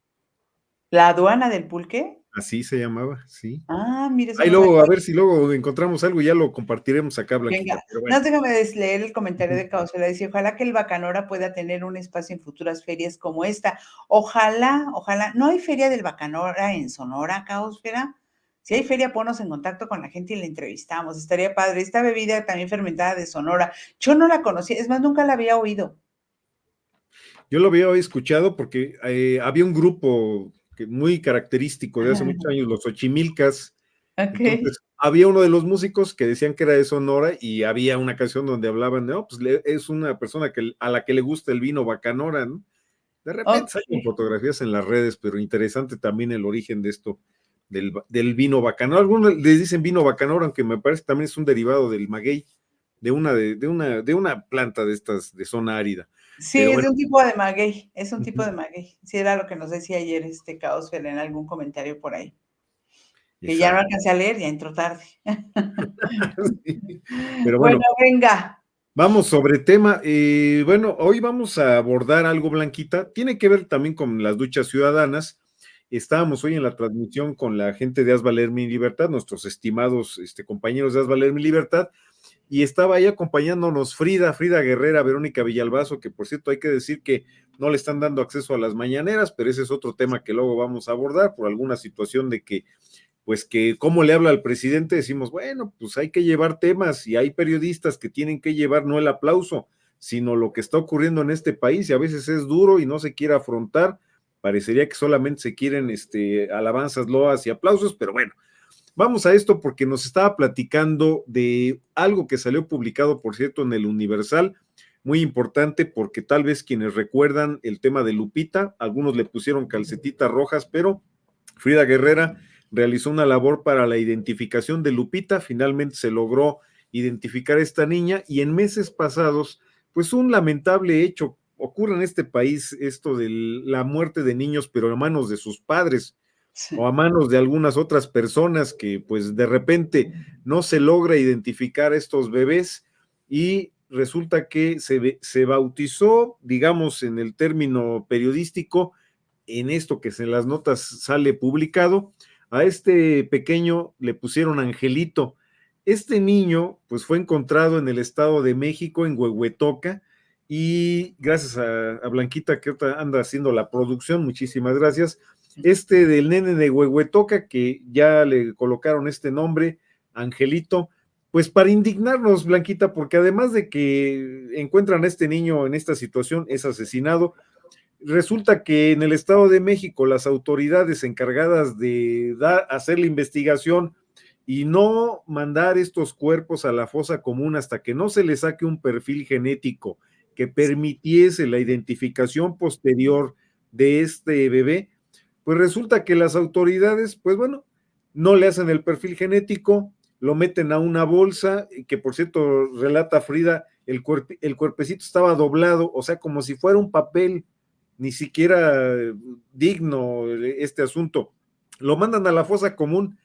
¿La aduana del pulque? Así se llamaba, sí. Ah, mira, eso Ahí no sabía. luego, a ver si luego encontramos algo y ya lo compartiremos acá, Blanquita, Venga, pero bueno. no déjame leer el comentario Ujú. de Caosfera. Dice, ojalá que el Bacanora pueda tener un espacio en futuras ferias como esta. Ojalá, ojalá. ¿No hay feria del Bacanora en Sonora, Caosfera? Si hay feria, ponnos en contacto con la gente y la entrevistamos. Estaría padre. Esta bebida también fermentada de Sonora. Yo no la conocía, es más, nunca la había oído. Yo lo había escuchado porque había un grupo muy característico de hace muchos años, los Xochimilcas. Ok. Entonces, había uno de los músicos que decían que era de Sonora y había una canción donde hablaban de, no, pues es una persona a la que le gusta el vino Bacanora, ¿no? De repente Ok. salen fotografías en las redes, pero interesante también el origen de esto, del vino Bacanora. Algunos les dicen vino Bacanora, aunque me parece que también es un derivado del maguey, de una planta de estas, de zona árida. Sí, Pero es bueno, de un tipo de maguey, es un tipo ujú, de maguey. Sí, era lo que nos decía ayer Caosfera en algún comentario por ahí. Que ya no exacto. alcancé a leer, ya entró tarde. Sí. Pero Bueno, bueno, venga. vamos sobre tema. Bueno, hoy vamos a abordar algo, Blanquita. Tiene que ver también con las duchas ciudadanas. Estábamos hoy en la transmisión con la gente de Haz Valer Mi Libertad, nuestros estimados compañeros de Haz Valer Mi Libertad, y estaba ahí acompañándonos Frida Guerrera, Verónica Villalbazo, que por cierto hay que decir que no le están dando acceso a las mañaneras, pero ese es otro tema que luego vamos a abordar por alguna situación de que pues que cómo le habla al presidente, decimos, bueno, pues hay que llevar temas y hay periodistas que tienen que llevar no el aplauso, sino lo que está ocurriendo en este país y a veces es duro y no se quiere afrontar, parecería que solamente se quieren alabanzas, loas y aplausos, pero bueno, vamos a esto porque nos estaba platicando de algo que salió publicado, por cierto, en el Universal, muy importante porque tal vez quienes recuerdan el tema de Lupita, algunos le pusieron calcetitas rojas, pero Frida Guerrera realizó una labor para la identificación de Lupita, finalmente se logró identificar a esta niña y en meses pasados, pues un lamentable hecho ocurre en este país, esto de la muerte de niños, pero a manos de sus padres o a Sí. manos de algunas otras personas que pues de repente no se logra identificar a estos bebés y resulta que se bautizó, digamos, en el término periodístico, en esto que en las notas sale publicado, a este pequeño le pusieron Angelito. Este niño, pues fue encontrado en el Estado de México, en Huehuetoca, y gracias a Blanquita que anda haciendo la producción, muchísimas gracias. Del nene de Huehuetoca, que ya le colocaron este nombre, Angelito, pues para indignarnos, Blanquita, porque además de que encuentran a este niño en esta situación, es asesinado. Resulta que en el Estado de México las autoridades encargadas de hacer la investigación y no mandar estos cuerpos a la fosa común hasta que no se le saque un perfil genético que permitiese la identificación posterior de este bebé, pues resulta que las autoridades, pues bueno, no le hacen el perfil genético, lo meten a una bolsa, que por cierto relata Frida, el cuerpecito estaba doblado, o sea, como si fuera un papel, ni siquiera digno este asunto. Lo mandan a la fosa común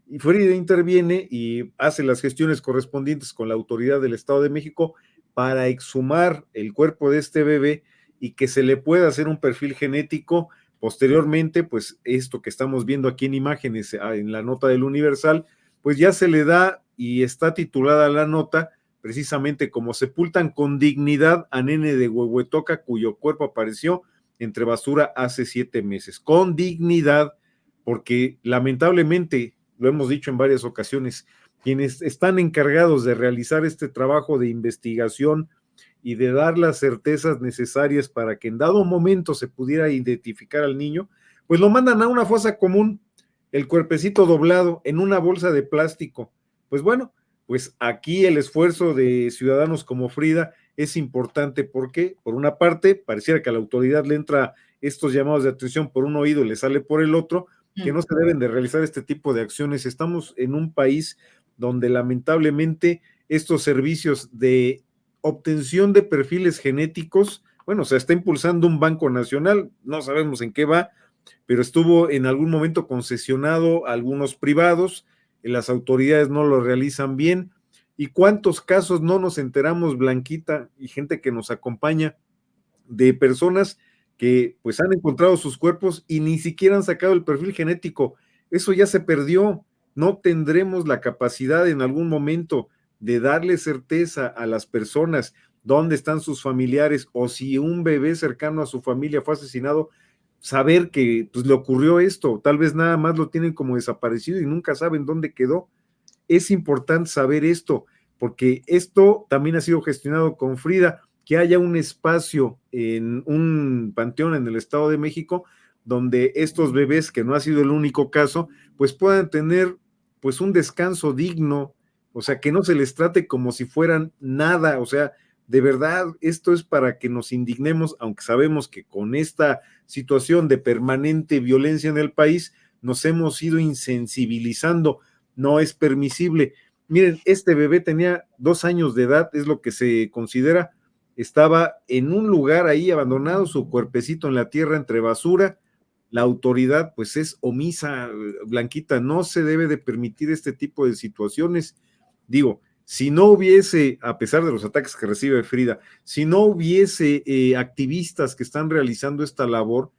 y Frida interviene y hace las gestiones correspondientes con la autoridad del Estado de México para exhumar el cuerpo de este bebé y que se le pueda hacer un perfil genético. Posteriormente, pues esto que estamos viendo aquí en imágenes en la nota del Universal, pues ya se le da y está titulada la nota precisamente como sepultan con dignidad a nene de Huehuetoca cuyo cuerpo apareció entre basura hace 7 meses. Con dignidad, porque lamentablemente, lo hemos dicho en varias ocasiones, quienes están encargados de realizar este trabajo de investigación y de dar las certezas necesarias para que en dado momento se pudiera identificar al niño, pues lo mandan a una fosa común, el cuerpecito doblado en una bolsa de plástico. Pues bueno, pues aquí el esfuerzo de ciudadanos como Frida es importante porque, por una parte, pareciera que a la autoridad le entra estos llamados de atención por un oído y le sale por el otro, que no se deben de realizar este tipo de acciones. Estamos en un país donde lamentablemente estos servicios de obtención de perfiles genéticos, bueno, se está impulsando un banco nacional, no sabemos en qué va, pero estuvo en algún momento concesionado a algunos privados, las autoridades no lo realizan bien. ¿Y cuántos casos no nos enteramos, Blanquita, y gente que nos acompaña, de personas que pues han encontrado sus cuerpos y ni siquiera han sacado el perfil genético? Eso ya se perdió. No tendremos la capacidad en algún momento de darle certeza a las personas dónde están sus familiares, o si un bebé cercano a su familia fue asesinado, saber que pues le ocurrió esto. Tal vez nada más lo tienen como desaparecido y nunca saben dónde quedó. Es importante saber esto, porque esto también ha sido gestionado con Frida, que haya un espacio en un panteón en el Estado de México donde estos bebés, que no ha sido el único caso, pues puedan tener pues un descanso digno, o sea, que no se les trate como si fueran nada. O sea, de verdad, esto es para que nos indignemos, aunque sabemos que con esta situación de permanente violencia en el país nos hemos ido insensibilizando. No es permisible. Miren, este bebé tenía 2 años de edad, es lo que se considera. Estaba en un lugar ahí abandonado, su cuerpecito en la tierra entre basura. La autoridad pues es omisa, Blanquita. No se debe de permitir este tipo de situaciones. Digo, si no hubiese, a pesar de los ataques que recibe Frida, si no hubiese activistas que están realizando esta labor,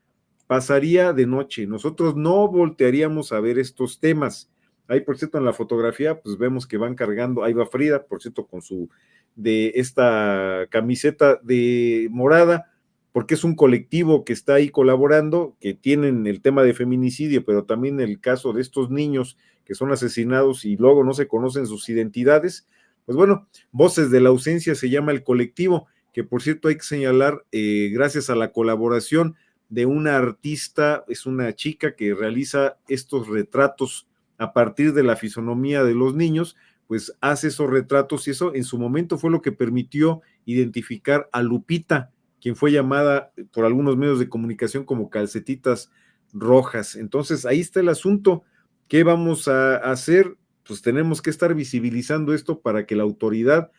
pasaría de noche. Nosotros no voltearíamos a ver estos temas. Ahí, por cierto, en la fotografía, pues vemos que van cargando, ahí va Frida, por cierto, con su, de esta camiseta de morada, porque es un colectivo que está ahí colaborando, que tienen el tema de feminicidio, pero también el caso de estos niños que son asesinados y luego no se conocen sus identidades. Pues bueno, Voces de la Ausencia se llama el colectivo, que por cierto hay que señalar, gracias a la colaboración de una artista, es una chica que realiza estos retratos a partir de la fisonomía de los niños, pues hace esos retratos, y eso en su momento fue lo que permitió identificar a Lupita, quien fue llamada por algunos medios de comunicación como Calcetitas Rojas. Entonces ahí está el asunto. ¿Qué vamos a hacer? Pues tenemos que estar visibilizando esto para que la autoridad,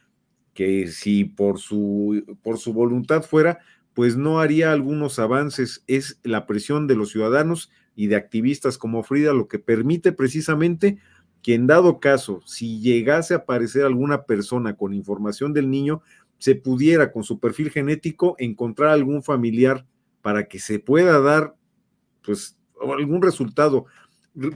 que si por su voluntad fuera, pues no haría algunos avances. Es la presión de los ciudadanos y de activistas como Frida lo que permite precisamente que, en dado caso, si llegase a aparecer alguna persona con información del niño, se pudiera con su perfil genético encontrar algún familiar para que se pueda dar pues algún resultado.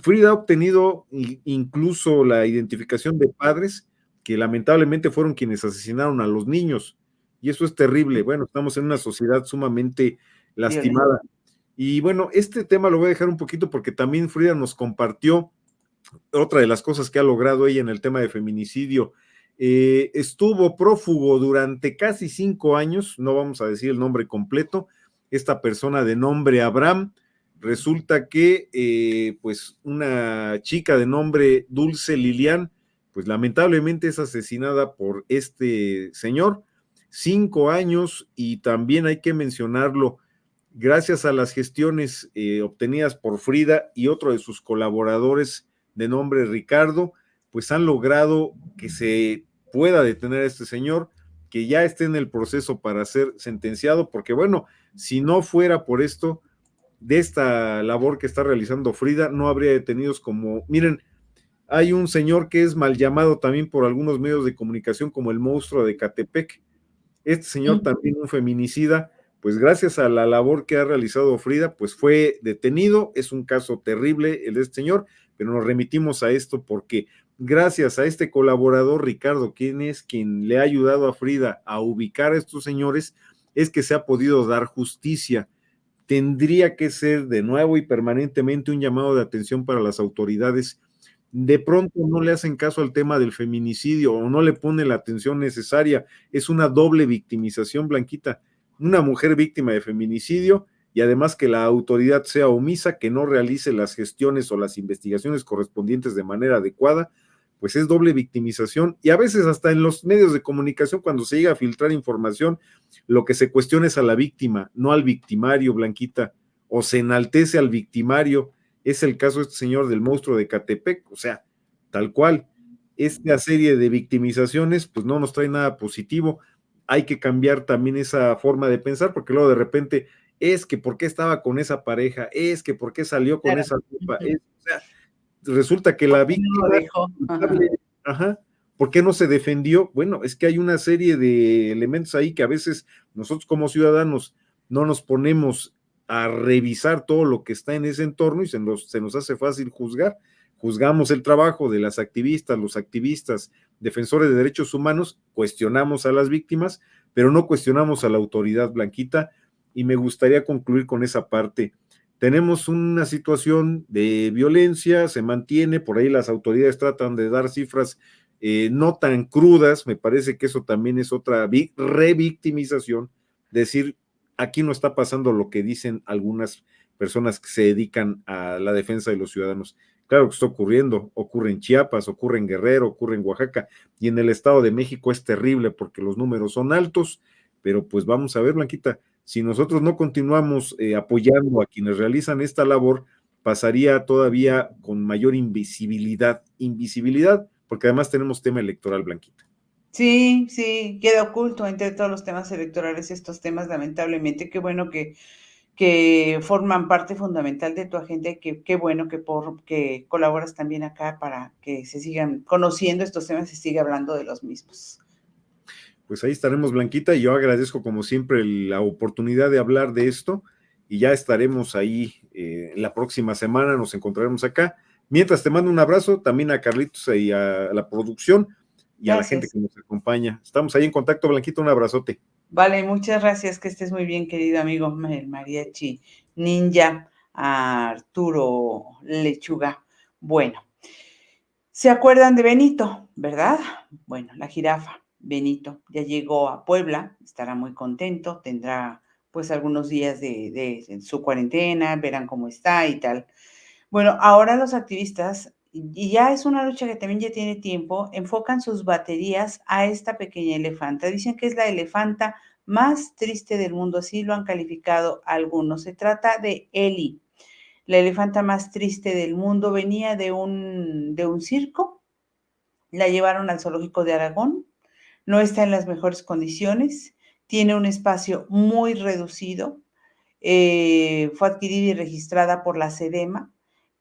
Frida ha obtenido incluso la identificación de padres que lamentablemente fueron quienes asesinaron a los niños, y eso es terrible. Bueno, estamos en una sociedad sumamente Violento. lastimada. Y bueno, este tema lo voy a dejar un poquito porque también Frida nos compartió otra de las cosas que ha logrado ella en el tema de feminicidio. Estuvo prófugo durante casi 5 años, no vamos a decir el nombre completo. Esta persona de nombre Abraham, resulta que pues una chica de nombre Dulce Lilian, pues lamentablemente es asesinada por este señor. 5 años, y también hay que mencionarlo, gracias a las gestiones obtenidas por Frida y otro de sus colaboradores de nombre Ricardo, pues han logrado que se pueda detener a este señor, que ya esté en el proceso para ser sentenciado, porque bueno, si no fuera por esto, de esta labor que está realizando Frida, no habría detenidos como, miren, hay un señor que es mal llamado también por algunos medios de comunicación como el monstruo de Catepec. Este señor también, un feminicida, pues gracias a la labor que ha realizado Frida, pues fue detenido. Es un caso terrible el de este señor, pero nos remitimos a esto porque gracias a este colaborador Ricardo, quien le ha ayudado a Frida a ubicar a estos señores, es que se ha podido dar justicia. Tendría que ser de nuevo y permanentemente un llamado de atención para las autoridades, de pronto no le hacen caso al tema del feminicidio o no le ponen la atención necesaria. Es una doble victimización, Blanquita. Una mujer víctima de feminicidio y además que la autoridad sea omisa, que no realice las gestiones o las investigaciones correspondientes de manera adecuada, pues es doble victimización. Y a veces hasta en los medios de comunicación, cuando se llega a filtrar información, lo que se cuestiona es a la víctima, no al victimario, Blanquita, o se enaltece al victimario. Es el caso de este señor del monstruo de Catepec, o sea, tal cual. Esta serie de victimizaciones, pues no nos trae nada positivo. Hay que cambiar también esa forma de pensar, porque luego de repente es que por qué estaba con esa pareja, es que por qué salió con Claro. esa ropa, Ujú. o sea, resulta que ¿Por la qué no lo víctima dejó? Ajá. culpable, ajá, ¿por qué no se defendió? Bueno, es que hay una serie de elementos ahí que a veces nosotros como ciudadanos no nos ponemos a revisar todo lo que está en ese entorno y se nos hace fácil juzgar. Juzgamos el trabajo de las activistas, los activistas, defensores de derechos humanos, cuestionamos a las víctimas, pero no cuestionamos a la autoridad, Blanquita, y me gustaría concluir con esa parte. Tenemos una situación de violencia, se mantiene, por ahí las autoridades tratan de dar cifras no tan crudas, me parece que eso también es otra revictimización, decir, aquí no está pasando lo que dicen algunas personas que se dedican a la defensa de los ciudadanos. Claro que está ocurriendo, ocurre en Chiapas, ocurre en Guerrero, ocurre en Oaxaca y en el Estado de México es terrible porque los números son altos, pero pues vamos a ver, Blanquita, si nosotros no continuamos apoyando a quienes realizan esta labor, pasaría todavía con mayor invisibilidad, porque además tenemos tema electoral, Blanquita. Sí, sí, queda oculto entre todos los temas electorales estos temas, lamentablemente. Qué bueno que forman parte fundamental de tu agenda y qué bueno que colaboras también acá para que se sigan conociendo estos temas y se siga hablando de los mismos. Pues ahí estaremos, Blanquita, y yo agradezco como siempre la oportunidad de hablar de esto y ya estaremos ahí la próxima semana, nos encontraremos acá. Mientras te mando un abrazo también a Carlitos y a la producción y a la gente Gracias. que nos acompaña. Estamos ahí en contacto, Blanquita, un abrazote. Vale, muchas gracias, que estés muy bien, querido amigo, el mariachi ninja Arturo Lechuga. Bueno, ¿se acuerdan de Benito, verdad? Bueno, la jirafa, Benito, ya llegó a Puebla, estará muy contento, tendrá pues algunos días de su cuarentena, verán cómo está y tal. Bueno, ahora los activistas, y ya es una lucha que también ya tiene tiempo, enfocan sus baterías a esta pequeña elefanta. Dicen que es la elefanta más triste del mundo, así lo han calificado algunos. Se trata de Eli, la elefanta más triste del mundo. Venía de un circo, la llevaron al zoológico de Aragón, no está en las mejores condiciones, tiene un espacio muy reducido, fue adquirida y registrada por la SEDEMA,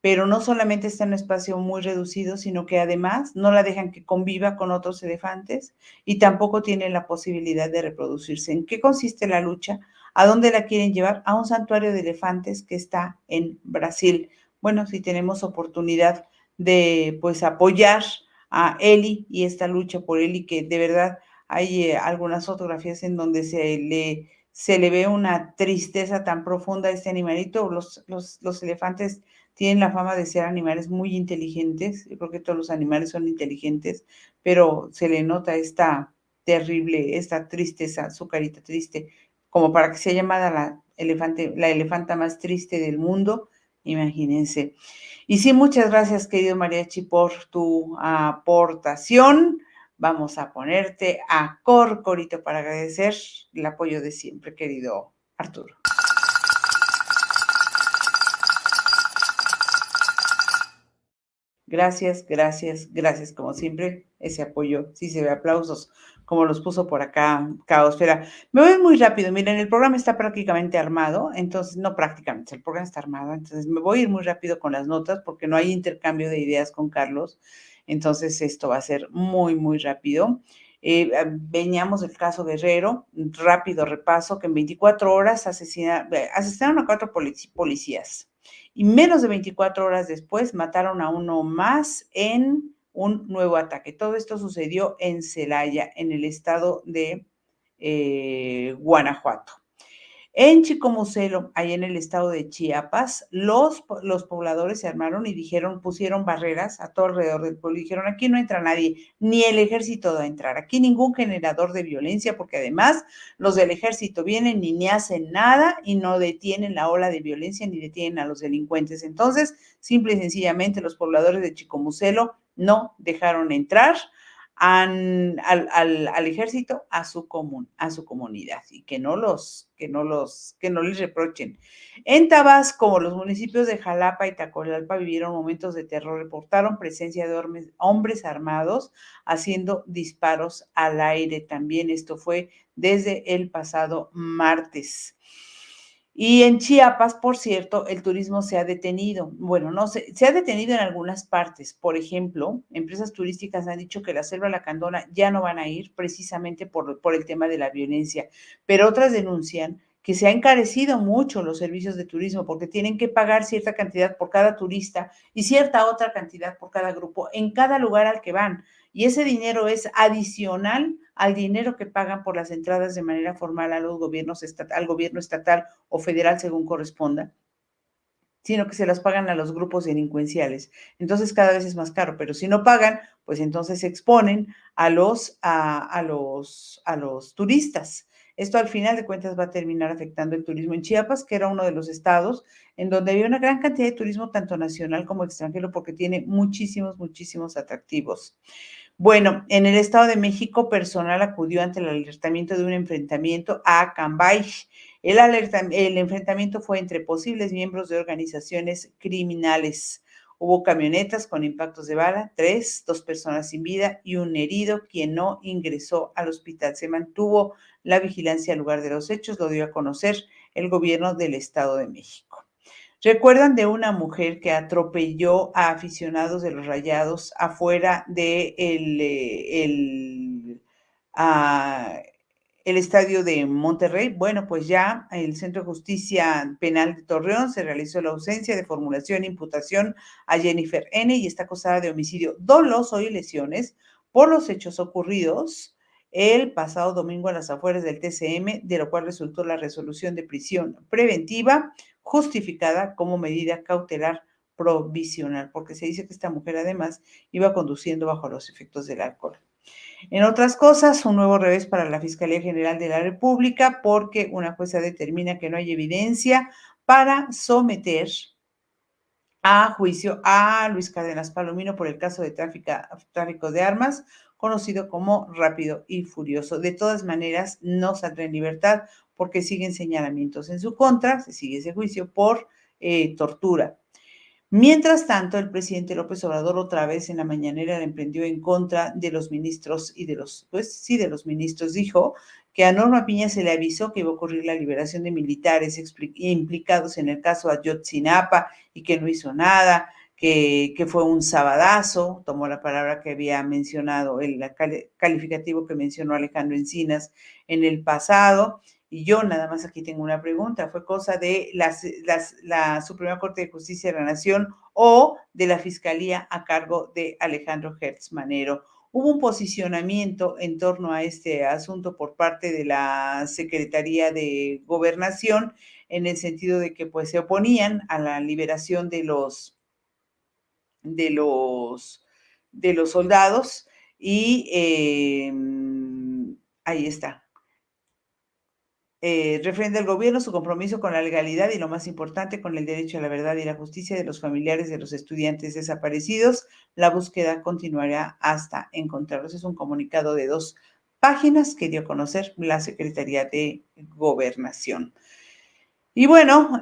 pero no solamente está en un espacio muy reducido, sino que además no la dejan que conviva con otros elefantes y tampoco tiene la posibilidad de reproducirse. ¿En qué consiste la lucha? ¿A dónde la quieren llevar? A un santuario de elefantes que está en Brasil. Bueno, si tenemos oportunidad de pues apoyar a Eli y esta lucha por Eli, que de verdad hay algunas fotografías en donde se le ve una tristeza tan profunda a este animalito. Los elefantes tienen la fama de ser animales muy inteligentes. Yo creo que todos los animales son inteligentes, pero se le nota esta terrible, esta tristeza, su carita triste, como para que sea llamada la elefanta más triste del mundo. Imagínense. Y sí, muchas gracias, querido Mariachi, por tu aportación. Vamos a ponerte a Corcorito para agradecer el apoyo de siempre, querido Arturo. Gracias, gracias, gracias, como siempre, ese apoyo, sí se ve aplausos, como los puso por acá Caosfera. Me voy muy rápido, miren, el programa está prácticamente armado, entonces, no prácticamente, el programa está armado, entonces me voy a ir muy rápido con las notas porque no hay intercambio de ideas con Carlos, entonces esto va a ser muy, muy rápido. Veníamos del caso Guerrero, rápido repaso, que en 24 horas asesinaron a 4 policías y menos de 24 horas después mataron a uno más en un nuevo ataque. Todo esto sucedió en Celaya, en el estado de Guanajuato. En Chicomucelo, ahí en el estado de Chiapas, los pobladores se armaron y pusieron barreras a todo alrededor del pueblo y dijeron, aquí no entra nadie, ni el ejército va a entrar, aquí ningún generador de violencia, porque además los del ejército vienen y ni hacen nada y no detienen la ola de violencia ni detienen a los delincuentes. Entonces, simple y sencillamente, los pobladores de Chicomucelo no dejaron entrar al ejército a su comunidad y que no les reprochen. En Tabasco, los municipios de Jalapa y Tacolalpa vivieron momentos de terror, reportaron presencia de hombres armados haciendo disparos al aire también. Esto fue desde el pasado martes. Y en Chiapas, por cierto, el turismo se ha detenido. Bueno, no se ha detenido en algunas partes. Por ejemplo, empresas turísticas han dicho que la Selva Lacandona ya no van a ir precisamente por el tema de la violencia, pero otras denuncian que se ha encarecido mucho los servicios de turismo porque tienen que pagar cierta cantidad por cada turista y cierta otra cantidad por cada grupo en cada lugar al que van. Y ese dinero es adicional al dinero que pagan por las entradas de manera formal a los gobiernos al gobierno estatal o federal según corresponda, sino que se las pagan a los grupos delincuenciales. Entonces cada vez es más caro, pero si no pagan, pues entonces se exponen a los turistas. Esto al final de cuentas va a terminar afectando el turismo en Chiapas, que era uno de los estados en donde había una gran cantidad de turismo, tanto nacional como extranjero, porque tiene muchísimos, muchísimos atractivos. Bueno, en el Estado de México, personal acudió ante el alertamiento de un enfrentamiento a Cambay. El enfrentamiento fue entre posibles miembros de organizaciones criminales. Hubo camionetas con impactos de bala, dos personas sin vida y un herido, quien no ingresó al hospital. Se mantuvo la vigilancia al lugar de los hechos, lo dio a conocer el gobierno del Estado de México. ¿Recuerdan de una mujer que atropelló a aficionados de los Rayados afuera de el estadio de Monterrey? Bueno, pues ya el Centro de Justicia Penal de Torreón se realizó la ausencia de formulación e imputación a Jennifer N. y está acusada de homicidio doloso y lesiones por los hechos ocurridos el pasado domingo a las afueras del TCM, de lo cual resultó la resolución de prisión preventiva justificada como medida cautelar provisional, porque se dice que esta mujer además iba conduciendo bajo los efectos del alcohol. En otras cosas, un nuevo revés para la Fiscalía General de la República, porque una jueza determina que no hay evidencia para someter a juicio a Luis Cárdenas Palomino por el caso de tráfico de armas, conocido como Rápido y Furioso. De todas maneras, no saldrá en libertad porque siguen señalamientos en su contra, se sigue ese juicio por tortura. Mientras tanto, el presidente López Obrador otra vez en la mañanera le emprendió en contra de los ministros y de los ministros. Dijo que a Norma Piña se le avisó que iba a ocurrir la liberación de militares implicados en el caso Ayotzinapa y que no hizo nada, que fue un sabadazo, tomó la palabra que había mencionado, el calificativo que mencionó Alejandro Encinas en el pasado. Y yo nada más aquí tengo una pregunta, ¿fue cosa de la Suprema Corte de Justicia de la Nación o de la Fiscalía a cargo de Alejandro Hertz Manero? Hubo un posicionamiento en torno a este asunto por parte de la Secretaría de Gobernación en el sentido de que pues se oponían a la liberación de los, de los soldados y ahí está. Refrenda el gobierno su compromiso con la legalidad y, lo más importante, con el derecho a la verdad y la justicia de los familiares de los estudiantes desaparecidos. La búsqueda continuará hasta encontrarlos. Es un comunicado de 2 páginas que dio a conocer la Secretaría de Gobernación. Y bueno,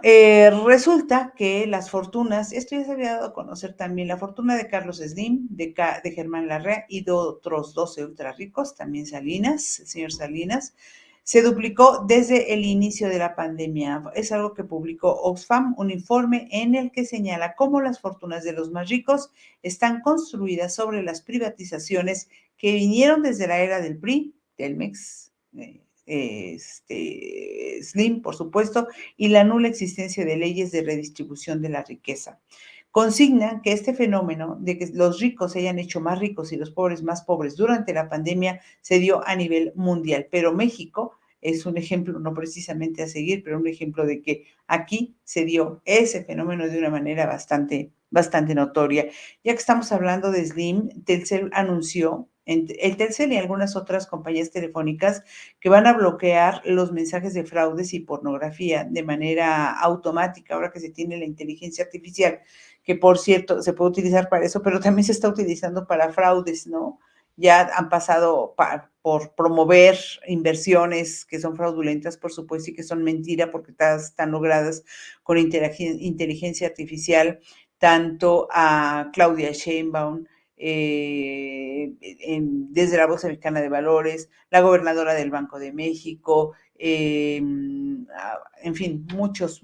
resulta que las fortunas, esto ya se había dado a conocer también, la fortuna de Carlos Slim, de Germán Larrea y de otros 12 ultra ricos, también Salinas, el señor Salinas, se duplicó desde el inicio de la pandemia. Es algo que publicó Oxfam, un informe en el que señala cómo las fortunas de los más ricos están construidas sobre las privatizaciones que vinieron desde la era del PRI, Telmex, Slim, por supuesto, y la nula existencia de leyes de redistribución de la riqueza. Consignan que este fenómeno de que los ricos se hayan hecho más ricos y los pobres más pobres durante la pandemia se dio a nivel mundial, pero México es un ejemplo, no precisamente a seguir, pero un ejemplo de que aquí se dio ese fenómeno de una manera bastante notoria. Ya que estamos hablando de Slim, Telcel anunció, el Telcel y algunas otras compañías telefónicas, que van a bloquear los mensajes de fraudes y pornografía de manera automática, ahora que se tiene la inteligencia artificial, que por cierto se puede utilizar para eso, pero también se está utilizando para fraudes, ¿no? Ya han pasado por promover inversiones que son fraudulentas, por supuesto, y que son mentira porque están logradas con inteligencia artificial, tanto a Claudia Sheinbaum, desde la Bolsa Mexicana de Valores, la gobernadora del Banco de México, en fin, muchos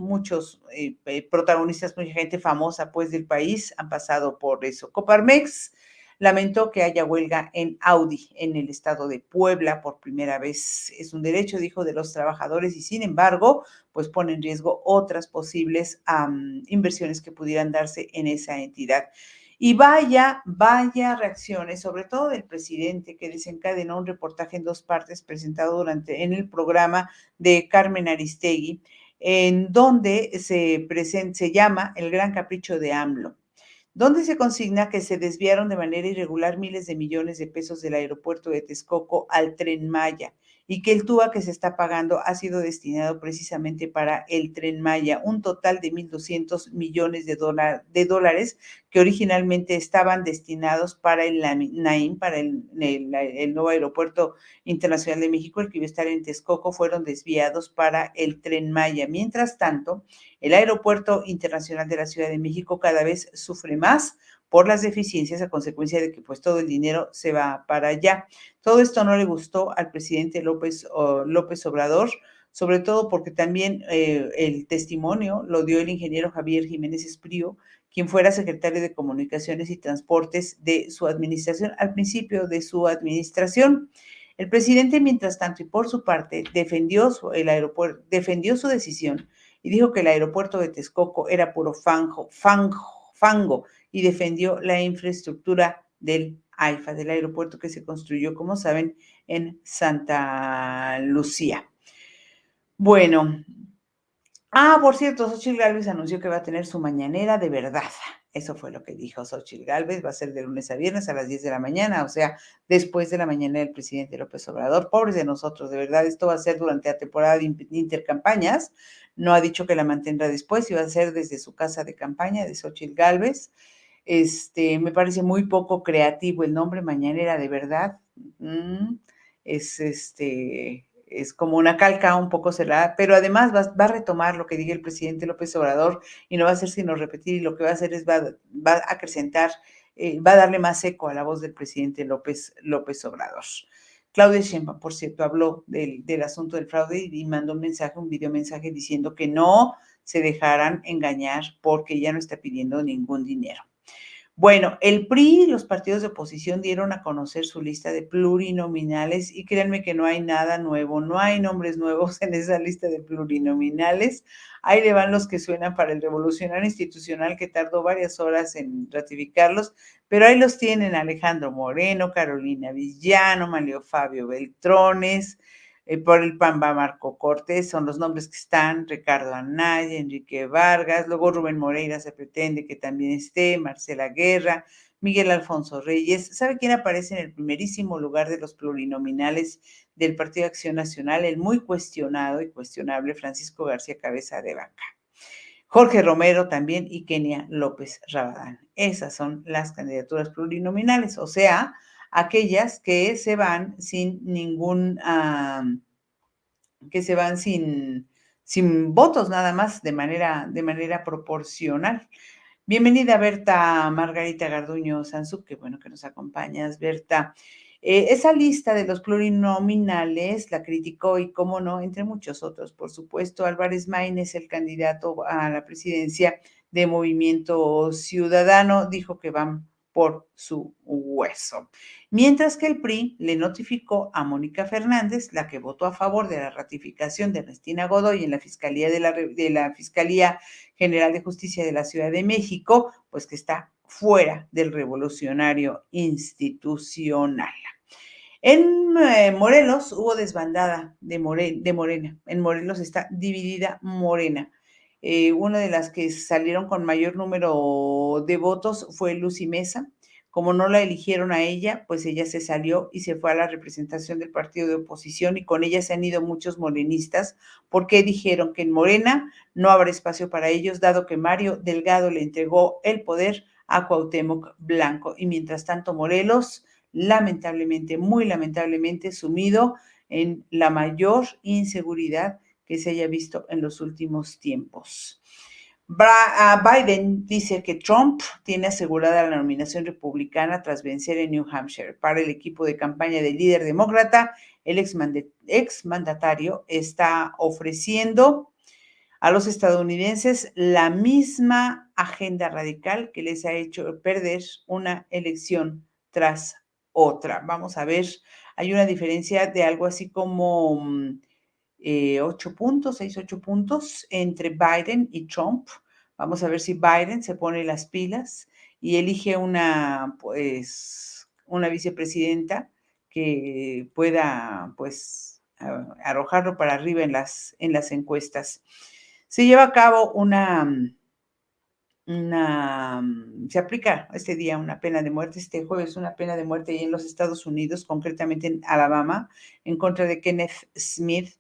protagonistas, mucha gente famosa pues del país han pasado por eso. Coparmex lamentó que haya huelga en Audi en el estado de Puebla por primera vez. Es un derecho, dijo, de los trabajadores y sin embargo, pues pone en riesgo otras posibles inversiones que pudieran darse en esa entidad. Y vaya reacciones, sobre todo del presidente, que desencadenó un reportaje en dos partes presentado en el programa de Carmen Aristegui, en donde se llama El Gran Capricho de AMLO, donde se consigna que se desviaron de manera irregular miles de millones de pesos del aeropuerto de Texcoco al Tren Maya y que el TUA que se está pagando ha sido destinado precisamente para el Tren Maya, un total de 1.200 millones de dólares que originalmente estaban destinados para el Naim, para el nuevo aeropuerto internacional de México, el que iba a estar en Texcoco, fueron desviados para el Tren Maya. Mientras tanto, el Aeropuerto Internacional de la Ciudad de México cada vez sufre más por las deficiencias a consecuencia de que pues todo el dinero se va para allá. Todo esto no le gustó al presidente López Obrador, sobre todo porque también el testimonio lo dio el ingeniero Javier Jiménez Espriu, quien fuera secretario de Comunicaciones y Transportes de su administración, al principio de su administración. El presidente, mientras tanto, y por su parte, defendió su decisión y dijo que el aeropuerto de Texcoco era puro fango, y defendió la infraestructura del AIFA, del aeropuerto que se construyó, como saben, en Santa Lucía. Bueno, por cierto, Xochitl Gálvez anunció que va a tener su mañanera de verdad. Eso fue lo que dijo Xochitl Gálvez, va a ser de lunes a viernes a las 10 de la mañana, o sea, después de la mañana del presidente López Obrador. Pobres de nosotros, de verdad, esto va a ser durante la temporada de intercampañas. No ha dicho que la mantendrá después, y va a ser desde su casa de campaña de Xochitl Gálvez. Me parece muy poco creativo el nombre mañanera de verdad. Es es como una calca un poco cerrada, pero además va a retomar lo que diga el presidente López Obrador y no va a hacer sino repetir, y lo que va a hacer es va a acrecentar, va a darle más eco a la voz del presidente López Obrador. Claudia Sheinbaum, por cierto, habló del asunto del fraude y mandó un video mensaje diciendo que no se dejaran engañar porque ya no está pidiendo ningún dinero. Bueno, el PRI y los partidos de oposición dieron a conocer su lista de plurinominales y créanme que no hay nada nuevo, no hay nombres nuevos en esa lista de plurinominales. Ahí le van los que suenan para el revolucionario institucional que tardó varias horas en ratificarlos, pero ahí los tienen: Alejandro Moreno, Carolina Villano, Manlio Fabio Beltrones, por el PAN va Marco Cortés, son los nombres que están: Ricardo Anaya, Enrique Vargas, luego Rubén Moreira se pretende que también esté, Marcela Guerra, Miguel Alfonso Reyes. ¿Sabe quién aparece en el primerísimo lugar de los plurinominales del Partido de Acción Nacional? El muy cuestionado y cuestionable Francisco García Cabeza de Vaca. Jorge Romero también y Kenia López Rabadán. Esas son las candidaturas plurinominales, o sea, aquellas que se van sin ningún, que se van sin votos, nada más, de manera proporcional. Bienvenida, Berta Margarita Garduño Sanzú, qué bueno que nos acompañas, Berta. Esa lista de los plurinominales la criticó, y cómo no, entre muchos otros, por supuesto, Álvarez Maínez, el candidato a la presidencia de Movimiento Ciudadano, dijo que van por su hueso. Mientras que el PRI le notificó a Mónica Fernández, la que votó a favor de la ratificación de Ernestina Godoy en la Fiscalía de la Fiscalía General de Justicia de la Ciudad de México, pues que está fuera del revolucionario institucional. En Morelos hubo desbandada de Morena. En Morelos está dividida Morena. Una de las que salieron con mayor número de votos fue Lucy Mesa. Como no la eligieron a ella, pues ella se salió y se fue a la representación del partido de oposición y con ella se han ido muchos morenistas porque dijeron que en Morena no habrá espacio para ellos, dado que Mario Delgado le entregó el poder a Cuauhtémoc Blanco. Y mientras tanto, Morelos, lamentablemente, muy lamentablemente, sumido en la mayor inseguridad que se haya visto en los últimos tiempos. Biden dice que Trump tiene asegurada la nominación republicana tras vencer en New Hampshire. Para el equipo de campaña del líder demócrata, el exmandatario está ofreciendo a los estadounidenses la misma agenda radical que les ha hecho perder una elección tras otra. Vamos a ver, hay una diferencia de algo así como 8 puntos, 6, 8 puntos entre Biden y Trump. Vamos a ver si Biden se pone las pilas y elige pues, una vicepresidenta que pueda, pues, arrojarlo para arriba en las encuestas. Se lleva a cabo se aplica este día una pena de muerte, este jueves una pena de muerte ahí en los Estados Unidos, concretamente en Alabama, en contra de Kenneth Smith.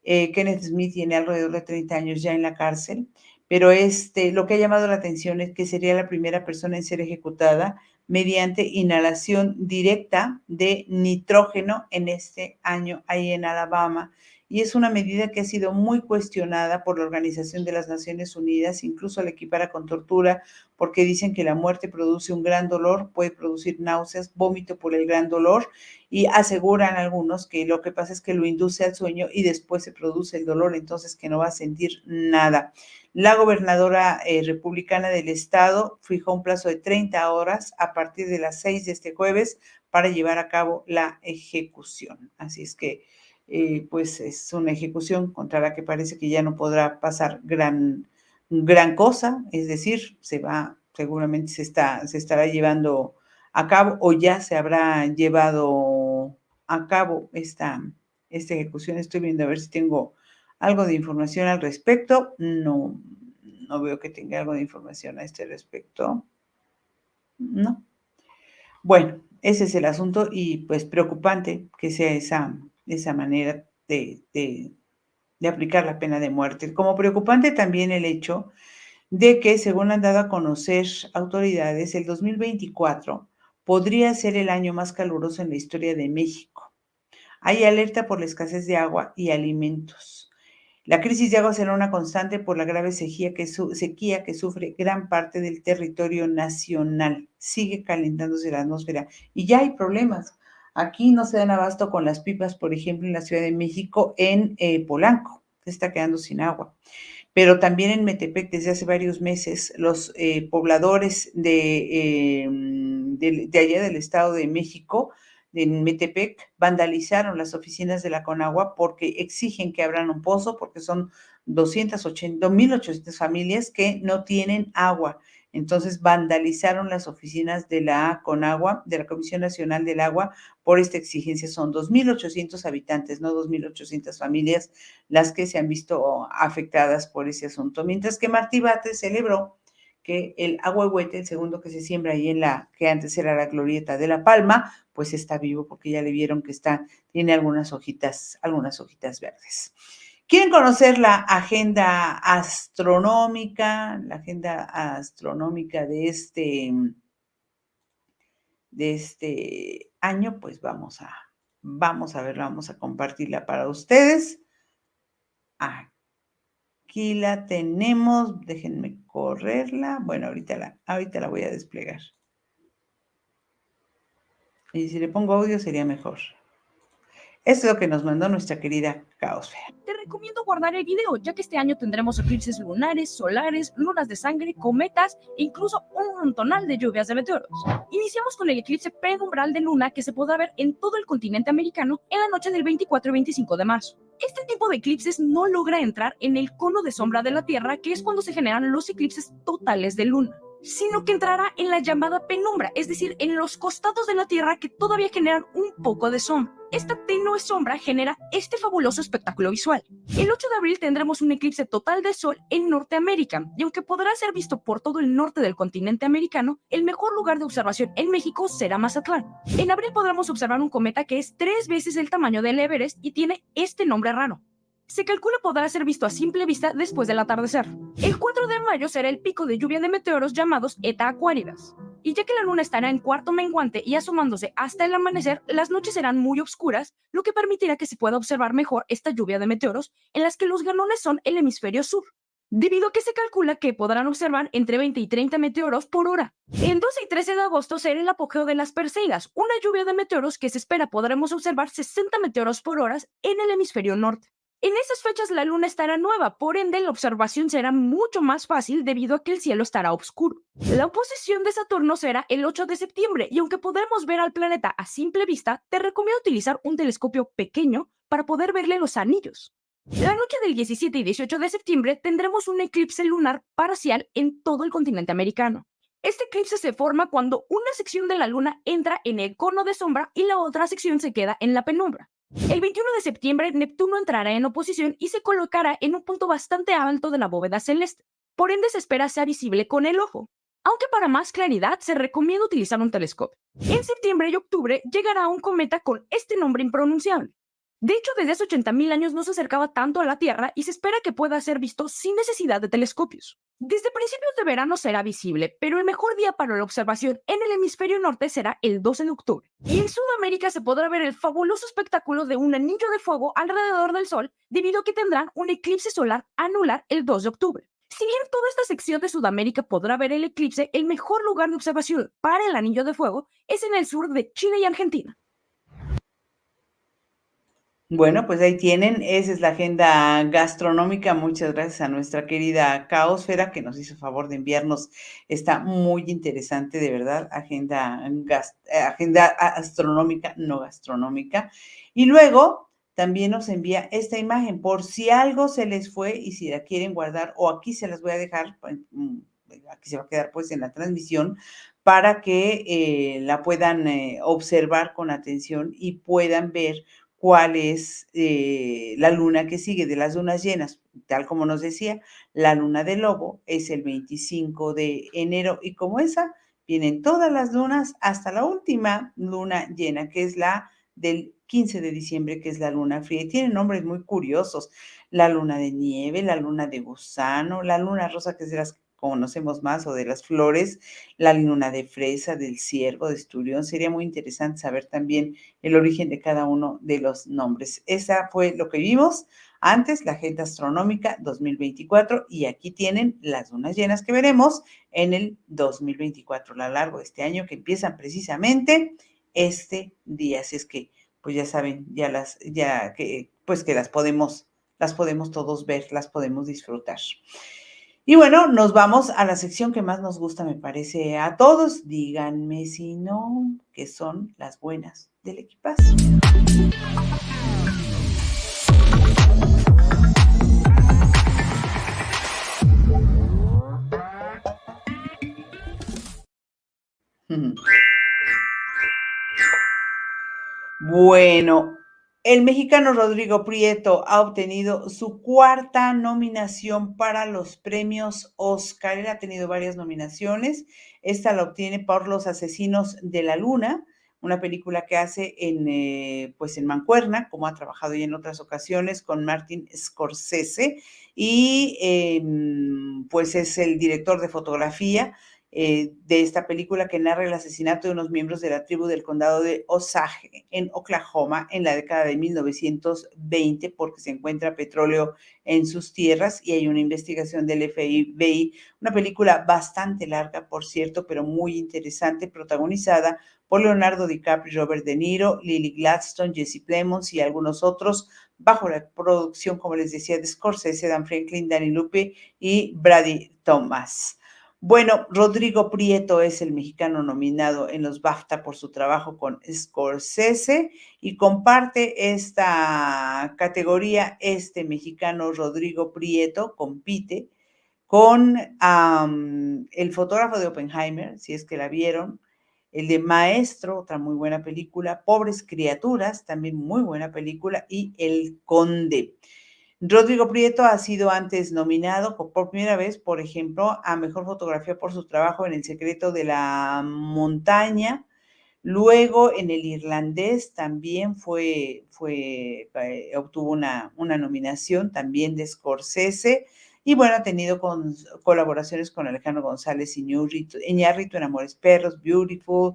Kenneth Smith tiene alrededor de 30 años ya en la cárcel, pero lo que ha llamado la atención es que sería la primera persona en ser ejecutada mediante inhalación directa de nitrógeno en este año ahí en Alabama. Y es una medida que ha sido muy cuestionada por la Organización de las Naciones Unidas, incluso la equipara con tortura, porque dicen que la muerte produce un gran dolor, puede producir náuseas, vómito por el gran dolor, y aseguran algunos que lo que pasa es que lo induce al sueño y después se produce el dolor, entonces que no va a sentir nada. La gobernadora republicana del estado fijó un plazo de 30 horas a partir de las 6 de este jueves para llevar a cabo la ejecución. Así es que pues es una ejecución contra la que parece que ya no podrá pasar gran cosa, es decir, seguramente se estará llevando a cabo o ya se habrá llevado a cabo esta ejecución. Estoy viendo a ver si tengo algo de información al respecto. No veo que tenga algo de información a este respecto. No. Bueno, ese es el asunto y pues preocupante que sea esa manera de aplicar la pena de muerte. Como preocupante también el hecho de que, según han dado a conocer autoridades, el 2024 podría ser el año más caluroso en la historia de México. Hay alerta por la escasez de agua y alimentos. La crisis de agua será una constante por la grave sequía que sufre gran parte del territorio nacional. Sigue calentándose la atmósfera y ya hay problemas. Aquí no se dan abasto con las pipas, por ejemplo, en la Ciudad de México, en Polanco, se está quedando sin agua. Pero también en Metepec, desde hace varios meses, los pobladores de allá del Estado de México, en Metepec, vandalizaron las oficinas de la Conagua porque exigen que abran un pozo, porque son 2.800 familias que no tienen agua. Entonces vandalizaron las oficinas de la Conagua, de la Comisión Nacional del Agua, por esta exigencia. Son 2.800 habitantes, no 2.800 familias, las que se han visto afectadas por ese asunto. Mientras que Martí Batres celebró que el ahuehuete, el segundo que se siembra ahí en que antes era la glorieta de La Palma, pues está vivo porque ya le vieron que tiene algunas hojitas verdes. ¿Quieren conocer la agenda astronómica? La agenda astronómica de este año, pues vamos a verla, vamos a compartirla para ustedes. Aquí la tenemos, déjenme correrla. Bueno, ahorita la voy a desplegar. Y si le pongo audio sería mejor. Esto es lo que nos mandó nuestra querida Caosfera. Te recomiendo guardar el video, ya que este año tendremos eclipses lunares, solares, lunas de sangre, cometas e incluso un montonal de lluvias de meteoros. Iniciamos con el eclipse penumbral de luna que se podrá ver en todo el continente americano en la noche del 24 y 25 de marzo. Este tipo de eclipses no logra entrar en el cono de sombra de la Tierra, que es cuando se generan los eclipses totales de luna. sino que entrará en la llamada penumbra, es decir, en los costados de la Tierra que todavía generan un poco de sombra. Esta tenue sombra genera este fabuloso espectáculo visual. El 8 de abril tendremos un eclipse total de sol en Norteamérica, y aunque podrá ser visto por todo el norte del continente americano, el mejor lugar de observación en México será Mazatlán. En abril podremos observar un cometa que es 3 veces el tamaño del Everest y tiene este nombre raro. Se calcula podrá ser visto a simple vista después del atardecer. El 4 de mayo será el pico de lluvia de meteoros llamados Eta Aquaridas. Y ya que la luna estará en cuarto menguante y asomándose hasta el amanecer, las noches serán muy oscuras, lo que permitirá que se pueda observar mejor esta lluvia de meteoros en las que los ganones son el hemisferio sur, debido a que se calcula que podrán observar entre 20 y 30 meteoros por hora. En 12 y 13 de agosto será el apogeo de las Perseidas, una lluvia de meteoros que se espera podremos observar 60 meteoros por hora en el hemisferio norte. En esas fechas la luna estará nueva, por ende la observación será mucho más fácil debido a que el cielo estará oscuro. La oposición de Saturno será el 8 de septiembre y aunque podremos ver al planeta a simple vista, te recomiendo utilizar un telescopio pequeño para poder verle los anillos. La noche del 17 y 18 de septiembre tendremos un eclipse lunar parcial en todo el continente americano. Este eclipse se forma cuando una sección de la luna entra en el cono de sombra y la otra sección se queda en la penumbra. El 21 de septiembre, Neptuno entrará en oposición y se colocará en un punto bastante alto de la bóveda celeste. Por ende, se espera sea visible con el ojo, aunque para más claridad se recomienda utilizar un telescopio. En septiembre y octubre llegará un cometa con este nombre impronunciable. De hecho, desde hace 80.000 años no se acercaba tanto a la Tierra y se espera que pueda ser visto sin necesidad de telescopios. Desde principios de verano será visible, pero el mejor día para la observación en el hemisferio norte será el 12 de octubre. Y en Sudamérica se podrá ver el fabuloso espectáculo de un anillo de fuego alrededor del Sol, debido a que tendrán un eclipse solar anular el 2 de octubre. Si bien toda esta sección de Sudamérica podrá ver el eclipse, el mejor lugar de observación para el anillo de fuego es en el sur de Chile y Argentina. Bueno, pues ahí tienen, esa es la agenda gastronómica. Muchas gracias a nuestra querida Caosfera que nos hizo favor de enviarnos. Está muy interesante, de verdad, agenda astronómica, no gastronómica. Y luego también nos envía esta imagen, por si algo se les fue y si la quieren guardar, o aquí se las voy a dejar, aquí se va a quedar pues en la transmisión, para que la puedan observar con atención y puedan ver cuál es la luna que sigue de las lunas llenas. Tal como nos decía, la luna de Lobo es el 25 de enero y como esa, vienen todas las lunas hasta la última luna llena, que es la del 15 de diciembre, que es la luna fría. Y tienen nombres muy curiosos. La luna de nieve, la luna de gusano, la luna rosa, que es de las que conocemos más, o de las flores, la luna de fresa, del ciervo, de esturión. Sería muy interesante saber también el origen de cada uno de los nombres. Esa fue lo que vimos antes, la agenda astronómica 2024, y aquí tienen las lunas llenas que veremos en el 2024, a lo largo de este año, que empiezan precisamente este día. Así es que, pues ya saben, pues que las podemos todos ver, las podemos disfrutar. Y bueno, nos vamos a la sección que más nos gusta, me parece, a todos. Díganme si no, que son las buenas del equipazo. Bueno, el mexicano Rodrigo Prieto ha obtenido su cuarta nominación para los premios Oscar. Él ha tenido varias nominaciones. Esta la obtiene por Los Asesinos de la Luna, una película que hace pues en mancuerna, como ha trabajado ya en otras ocasiones, con Martin Scorsese, y pues es el director de fotografía de esta película, que narra el asesinato de unos miembros de la tribu del condado de Osage, en Oklahoma, en la década de 1920, porque se encuentra petróleo en sus tierras y hay una investigación del FBI. Una película bastante larga, por cierto, pero muy interesante, protagonizada por Leonardo DiCaprio, Robert De Niro, Lily Gladstone, Jesse Plemons y algunos otros, bajo la producción, como les decía, de Scorsese, Dan Franklin, Danny Lupe y Brady Thomas. Bueno, Rodrigo Prieto es el mexicano nominado en los BAFTA por su trabajo con Scorsese y comparte esta categoría. Este mexicano Rodrigo Prieto compite con el fotógrafo de Oppenheimer, si es que la vieron, el de Maestro, otra muy buena película, Pobres Criaturas, también muy buena película, y El Conde. Rodrigo Prieto ha sido antes nominado por primera vez, por ejemplo, a Mejor Fotografía por su trabajo en El Secreto de la Montaña. Luego en El Irlandés también obtuvo una nominación también de Scorsese. Y bueno, ha tenido colaboraciones con Alejandro González Iñárritu en Amores Perros, Beautiful,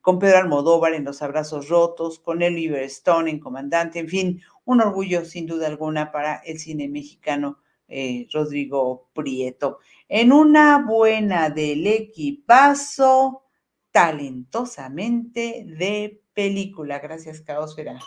con Pedro Almodóvar en Los Abrazos Rotos, con Oliver Stone en Comandante, en fin, un orgullo sin duda alguna para el cine mexicano, Rodrigo Prieto. En una buena del equipazo, talentosamente de película. Gracias, Caosfera.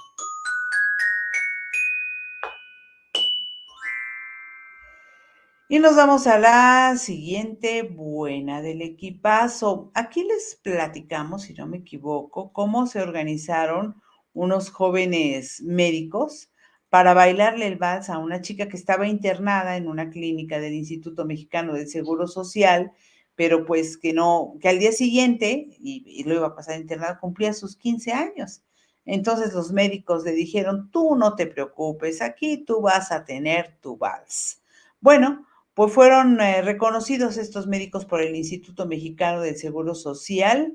Y nos vamos a la siguiente buena del equipazo. Aquí les platicamos, si no me equivoco, cómo se organizaron unos jóvenes médicos para bailarle el vals a una chica que estaba internada en una clínica del Instituto Mexicano del Seguro Social, pero pues que no, que al día siguiente, y lo iba a pasar internada, cumplía sus 15 años. Entonces los médicos le dijeron, tú no te preocupes, aquí tú vas a tener tu vals. Bueno, pues fueron reconocidos estos médicos por el Instituto Mexicano del Seguro Social.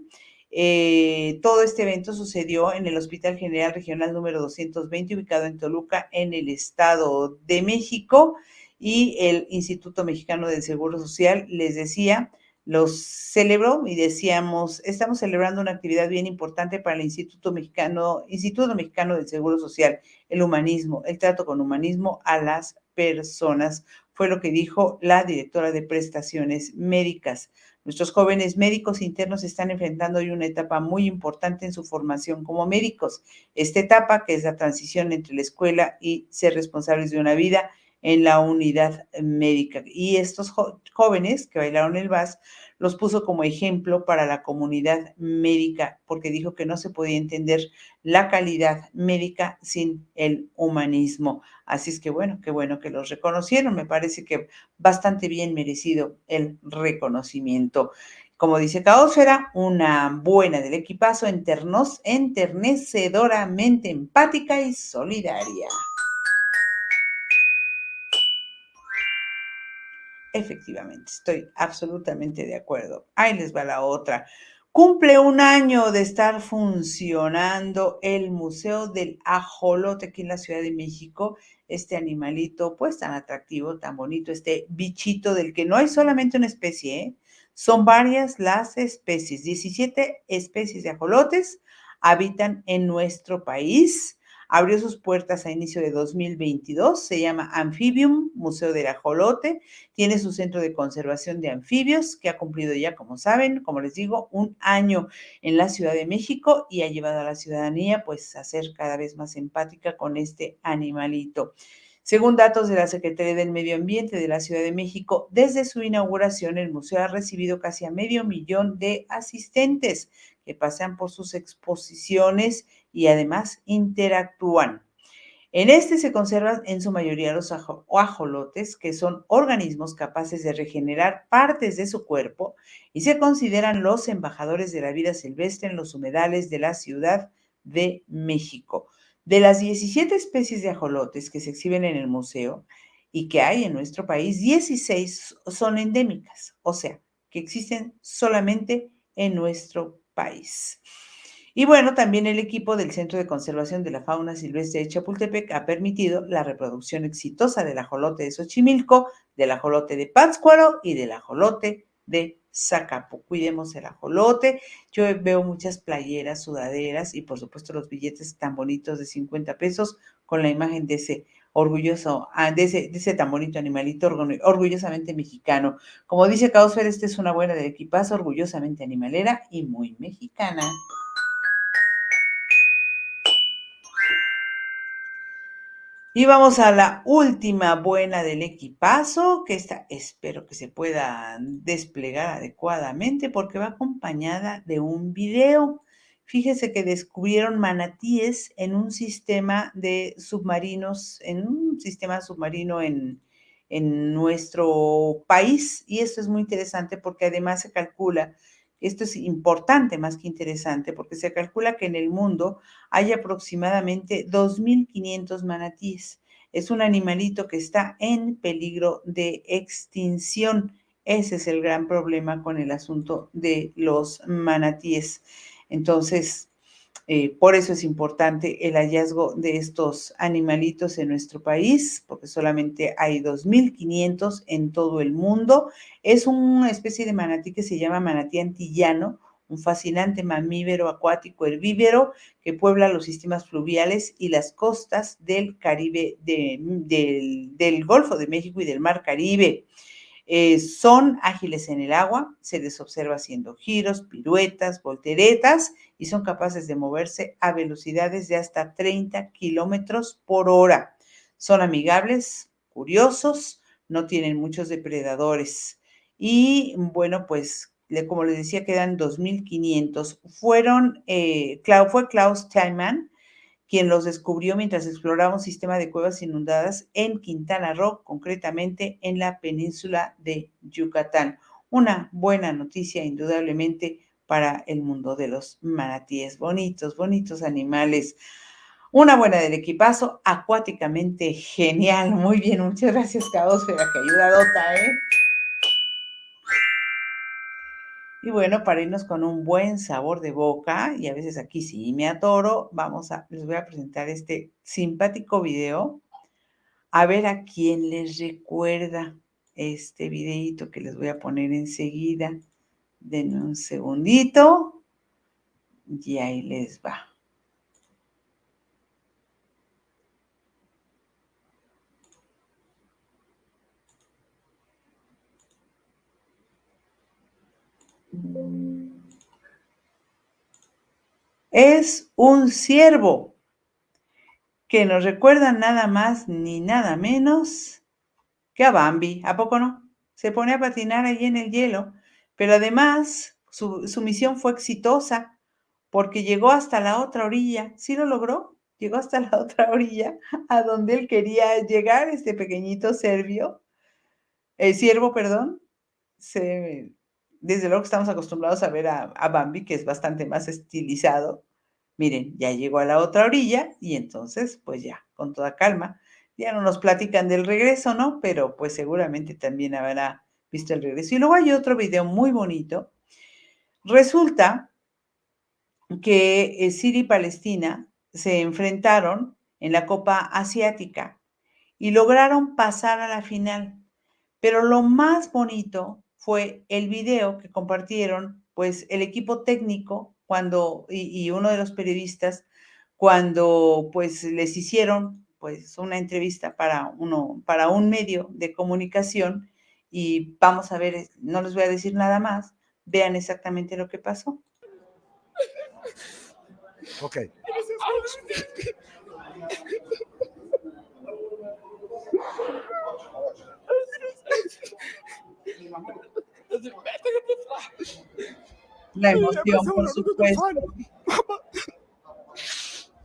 Todo este evento sucedió en el Hospital General Regional número 220, ubicado en Toluca, en el Estado de México, y el Instituto Mexicano del Seguro Social, les decía, los celebró y decíamos, estamos celebrando una actividad bien importante para el Instituto Mexicano del Seguro Social, el humanismo, el trato con humanismo a las personas, fue lo que dijo la directora de prestaciones médicas. Nuestros jóvenes médicos internos están enfrentando hoy una etapa muy importante en su formación como médicos. Esta etapa, que es la transición entre la escuela y ser responsables de una vida en la unidad médica. Y estos jóvenes que bailaron el vals los puso como ejemplo para la comunidad médica, porque dijo que no se podía entender la calidad médica sin el humanismo. Así es que bueno, qué bueno que los reconocieron. Me parece que bastante bien merecido el reconocimiento. Como dice Caosfera, una buena del equipazo, enternecedoramente empática y solidaria. Efectivamente, estoy absolutamente de acuerdo. Ahí les va la otra. Cumple un año de estar funcionando el Museo del Ajolote aquí en la Ciudad de México. Este animalito, pues tan atractivo, tan bonito, este bichito del que no hay solamente una especie, ¿eh? Son varias las especies. 17 especies de ajolotes habitan en nuestro país. Abrió sus puertas a inicio de 2022. Se llama Amphibium, Museo del Ajolote. Tiene su centro de conservación de anfibios, que ha cumplido ya, como saben, como les digo, un año en la Ciudad de México y ha llevado a la ciudadanía pues a ser cada vez más empática con este animalito. Según datos de la Secretaría del Medio Ambiente de la Ciudad de México, desde su inauguración el museo ha recibido casi a 500,000 de asistentes que pasean por sus exposiciones y además interactúan. En este se conservan en su mayoría los ajolotes, que son organismos capaces de regenerar partes de su cuerpo y se consideran los embajadores de la vida silvestre en los humedales de la Ciudad de México. De las 17 especies de ajolotes que se exhiben en el museo y que hay en nuestro país, 16 son endémicas, o sea, que existen solamente en nuestro país. Y bueno, también el equipo del Centro de Conservación de la Fauna Silvestre de Chapultepec ha permitido la reproducción exitosa del ajolote de Xochimilco, del ajolote de Pátzcuaro y del ajolote de Zacapu. Cuidemos el ajolote. Yo veo muchas playeras, sudaderas y por supuesto los billetes tan bonitos de 50 pesos con la imagen de ese orgulloso, de ese tan bonito animalito orgullosamente mexicano. Como dice Caosfer, esta es una buena del equipazo, orgullosamente animalera y muy mexicana. Y vamos a la última buena del equipazo, que esta espero que se pueda desplegar adecuadamente porque va acompañada de un video. Fíjese que descubrieron manatíes en un sistema de submarinos, en un sistema submarino en nuestro país. Y esto es muy interesante porque además se calcula, esto es importante más que interesante, porque se calcula que en el mundo hay aproximadamente 2.500 manatíes. Es un animalito que está en peligro de extinción. Ese es el gran problema con el asunto de los manatíes. Entonces, por eso es importante el hallazgo de estos animalitos en nuestro país, porque solamente hay 2.500 en todo el mundo. Es una especie de manatí que se llama manatí antillano, un fascinante mamífero acuático herbívoro que puebla los sistemas fluviales y las costas del Caribe, del Golfo de México y del Mar Caribe. Son ágiles en el agua, se les observa haciendo giros, piruetas, volteretas y son capaces de moverse a velocidades de hasta 30 kilómetros por hora. Son amigables, curiosos, no tienen muchos depredadores. Y bueno, pues como les decía, quedan 2.500. Fue Klaus Teichmann quien los descubrió mientras exploraba un sistema de cuevas inundadas en Quintana Roo, concretamente en la península de Yucatán. Una buena noticia, indudablemente, para el mundo de los manatíes. Bonitos, bonitos animales. Una buena del equipazo, acuáticamente genial. Muy bien, muchas gracias, Caosfera, que ayudadota, ¿eh? Y bueno, para irnos con un buen sabor de boca, y a veces aquí sí me atoro, les voy a presentar este simpático video. A ver a quién les recuerda este videito que les voy a poner enseguida. Denme un segundito y ahí les va. Es un ciervo que nos recuerda nada más ni nada menos que a Bambi, ¿a poco no? Se pone a patinar allí en el hielo, pero además su misión fue exitosa porque llegó hasta la otra orilla. ¿Sí lo logró? Llegó hasta la otra orilla a donde él quería llegar, este pequeñito ciervo, perdón. Desde luego que estamos acostumbrados a ver a Bambi, que es bastante más estilizado. Miren, ya llegó a la otra orilla y entonces, pues ya, con toda calma. Ya no nos platican del regreso, ¿no? Pero pues seguramente también habrá visto el regreso. Y luego hay otro video muy bonito. Resulta que Siria y Palestina se enfrentaron en la Copa Asiática y lograron pasar a la final. Pero lo más bonito fue el video que compartieron, pues, el equipo técnico y uno de los periodistas cuando, pues, les hicieron, pues, una entrevista para un medio de comunicación y vamos a ver, no les voy a decir nada más, vean exactamente lo que pasó. Okay. La emoción, por supuesto.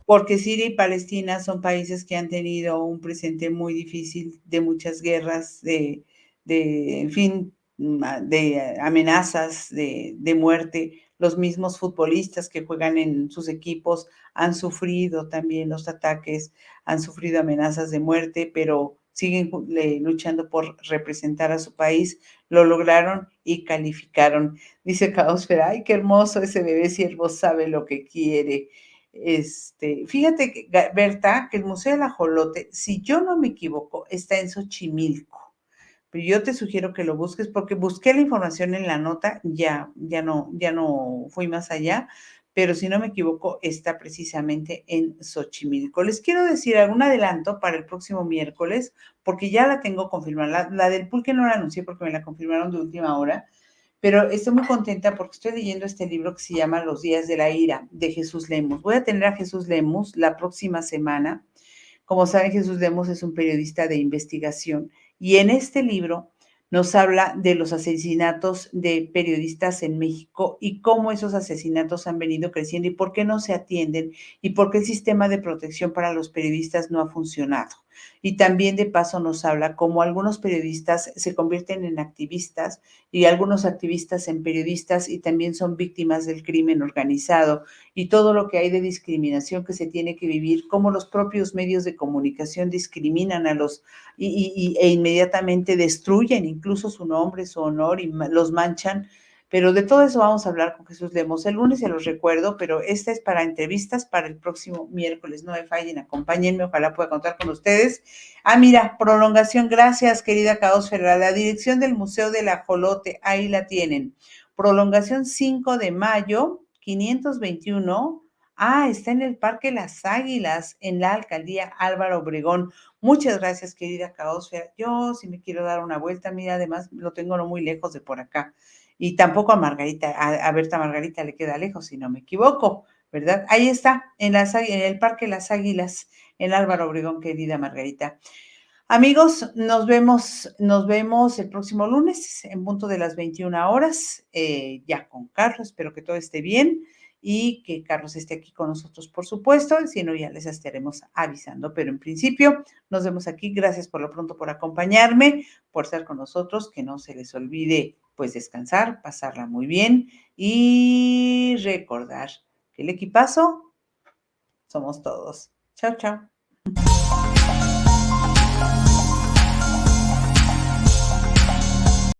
Porque Siria y Palestina son países que han tenido un presente muy difícil de muchas guerras, en fin, de amenazas, de muerte. Los mismos futbolistas que juegan en sus equipos han sufrido también los ataques, han sufrido amenazas de muerte, pero siguen luchando por representar a su país. Lo lograron y calificaron. Dice Caosfera, ay, qué hermoso ese bebé ciervo, sabe lo que quiere. Fíjate, Berta, que el Museo del Ajolote, si yo no me equivoco, está en Xochimilco. Pero yo te sugiero que lo busques porque busqué la información en la nota, ya no fui más allá, pero si no me equivoco, está precisamente en Xochimilco. Les quiero decir algún adelanto para el próximo miércoles, porque ya la tengo confirmada. La del pulque no la anuncié porque me la confirmaron de última hora. Pero estoy muy contenta porque estoy leyendo este libro que se llama Los días de la ira, de Jesús Lemos. Voy a tener a Jesús Lemos la próxima semana. Como saben, Jesús Lemos es un periodista de investigación y en este libro nos habla de los asesinatos de periodistas en México y cómo esos asesinatos han venido creciendo y por qué no se atienden y por qué el sistema de protección para los periodistas no ha funcionado. Y también de paso nos habla cómo algunos periodistas se convierten en activistas y algunos activistas en periodistas y también son víctimas del crimen organizado y todo lo que hay de discriminación que se tiene que vivir, cómo los propios medios de comunicación discriminan a los e inmediatamente destruyen incluso su nombre, su honor y los manchan. Pero de todo eso vamos a hablar con Jesús Lemos. El lunes se los recuerdo, pero esta es para entrevistas para el próximo miércoles. No me fallen, acompáñenme, ojalá pueda contar con ustedes. Ah, mira, prolongación, gracias, querida Caosfera. La dirección del Museo del Ajolote, ahí la tienen. Prolongación 5 de mayo, 521. Ah, está en el Parque Las Águilas, en la Alcaldía Álvaro Obregón. Muchas gracias, querida Caosfera. Yo, si me quiero dar una vuelta, mira, además lo tengo no muy lejos de por acá. Y tampoco a Margarita, a Berta Margarita le queda lejos, si no me equivoco, ¿verdad? Ahí está, en el Parque Las Águilas, en Álvaro Obregón, querida Margarita. Amigos, nos vemos el próximo lunes en punto de las 21 horas, ya con Carlos, espero que todo esté bien y que Carlos esté aquí con nosotros, por supuesto, si no ya les estaremos avisando, pero en principio nos vemos aquí, gracias por lo pronto por acompañarme, por estar con nosotros, que no se les olvide pues descansar, pasarla muy bien y recordar que el equipazo somos todos. Chao, chao.